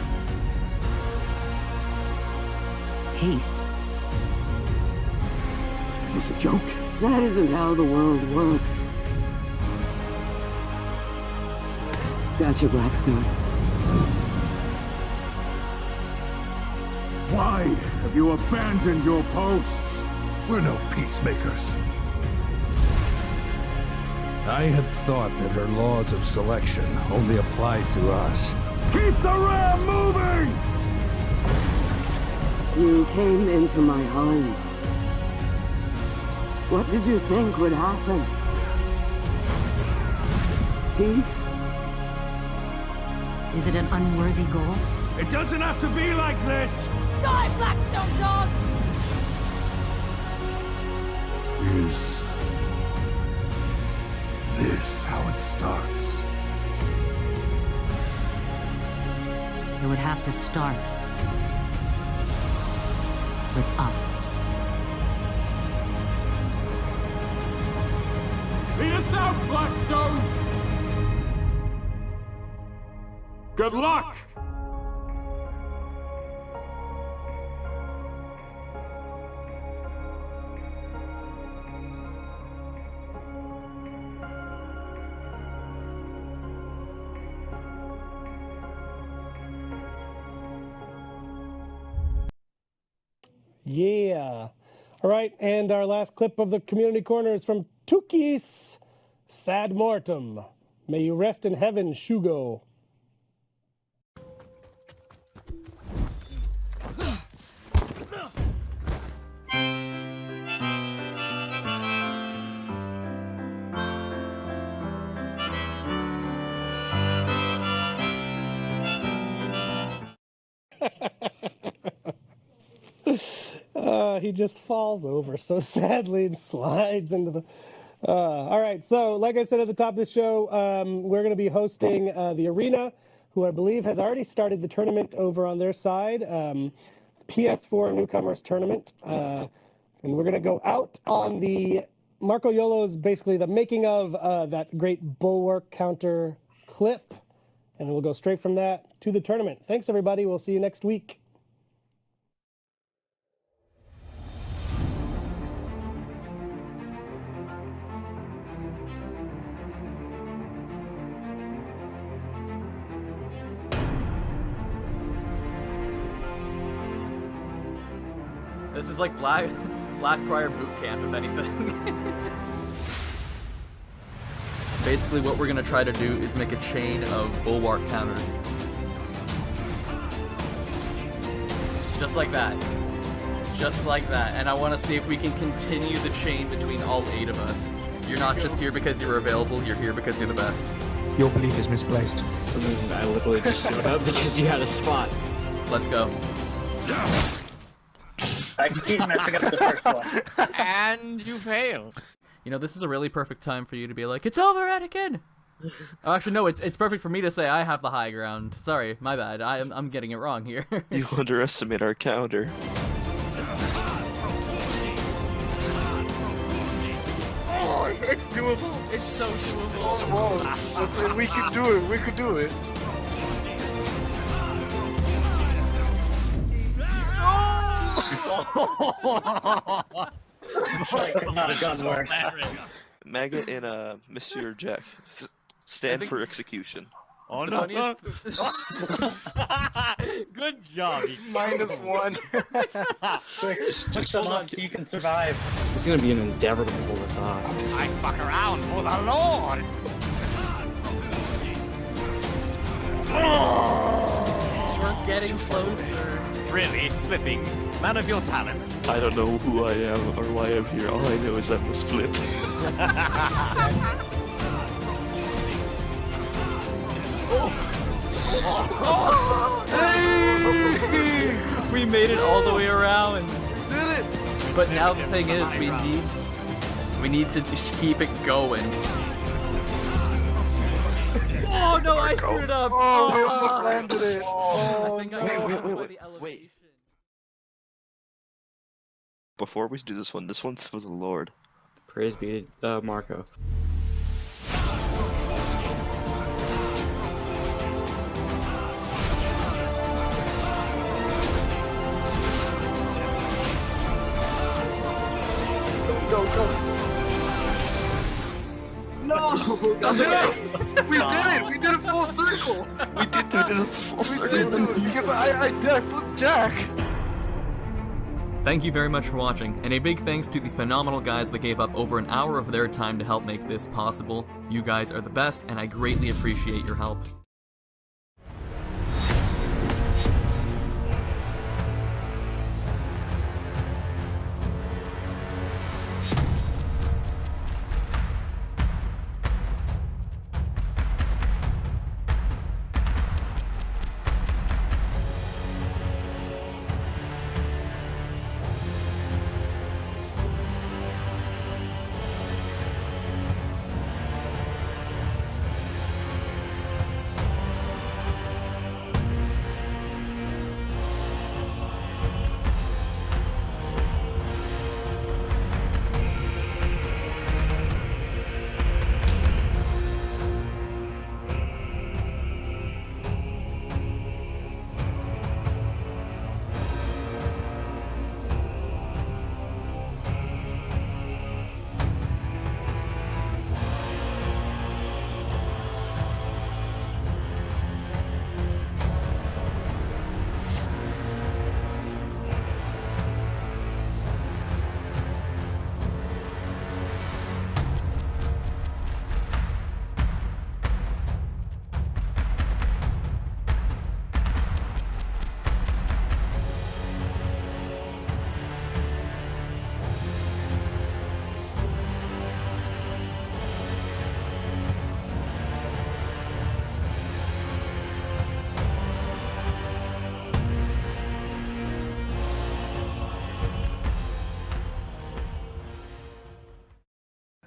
Peace. Is this a joke? That isn't how the world works. Gotcha, Blackstone. Why have you abandoned your posts? We're no peacemakers. I had thought that her laws of selection only applied to us. Keep the ram moving! You came into my home. What did you think would happen? Peace? Is it an unworthy goal? It doesn't have to be like this! Die, Blackstone dogs! Is this how it starts? It would have to start with us. Lead us out, Blackstone! Good luck! Yeah. All right, and our last clip of the Community Corner is from Tukis Sad Mortem. May you rest in heaven, Shugo. He just falls over so sadly and slides into the... all right, so like I said at the top of the show, we're going to be hosting the Arena, who I believe has already started the tournament over on their side, PS4 Newcomers Tournament. And we're going to go out on the... Marco Yolo's basically the making of that great Bulwark counter clip and we'll go straight from that to the tournament. Thanks, everybody. We'll see you next week. This is like Blackfriar boot camp, if anything. Basically, what we're gonna try to do is make a chain of bulwark counters. Just like that. Just like that. And I want to see if we can continue the chain between all 8 of us. You're not just here because you're available, you're here because you're the best. Your belief is misplaced. I literally just showed up because you had a spot. Let's go. I can see messing up the first one. And you failed. You know, this is a really perfect time for you to be like, it's over, Anakin! Oh, actually, no, it's perfect for me to say I have the high ground. Sorry, my bad. I'm getting it wrong here. You underestimate our counter. Oh, it's doable. It's so doable. We can do it. We can do it. Could not have gone worse. Maggot and Monsieur Jack stand for execution. Oh no! Good job. -1. Quick, push them on so you can survive. It's gonna be an endeavor to pull this off. I fuck around for the Lord. We're getting closer. Really? Flipping? Man of your talents. I don't know who I am or why I'm here. All I know is I must flip. We made it all the way around. Did it! But now the thing is, we need to just keep it going. Oh no, I screwed up. Oh, we landed it. I think I got hit by the elevation. Wait. Before we do this one's for the Lord. Praise be to Marco. Go. No! We did it! We did a full circle! We did do this full circle. I flipped Jack! Thank you very much for watching, and a big thanks to the phenomenal guys that gave up over an hour of their time to help make this possible. You guys are the best, and I greatly appreciate your help.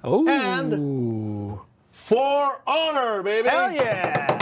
Oh. And for honor, baby. Hell yeah.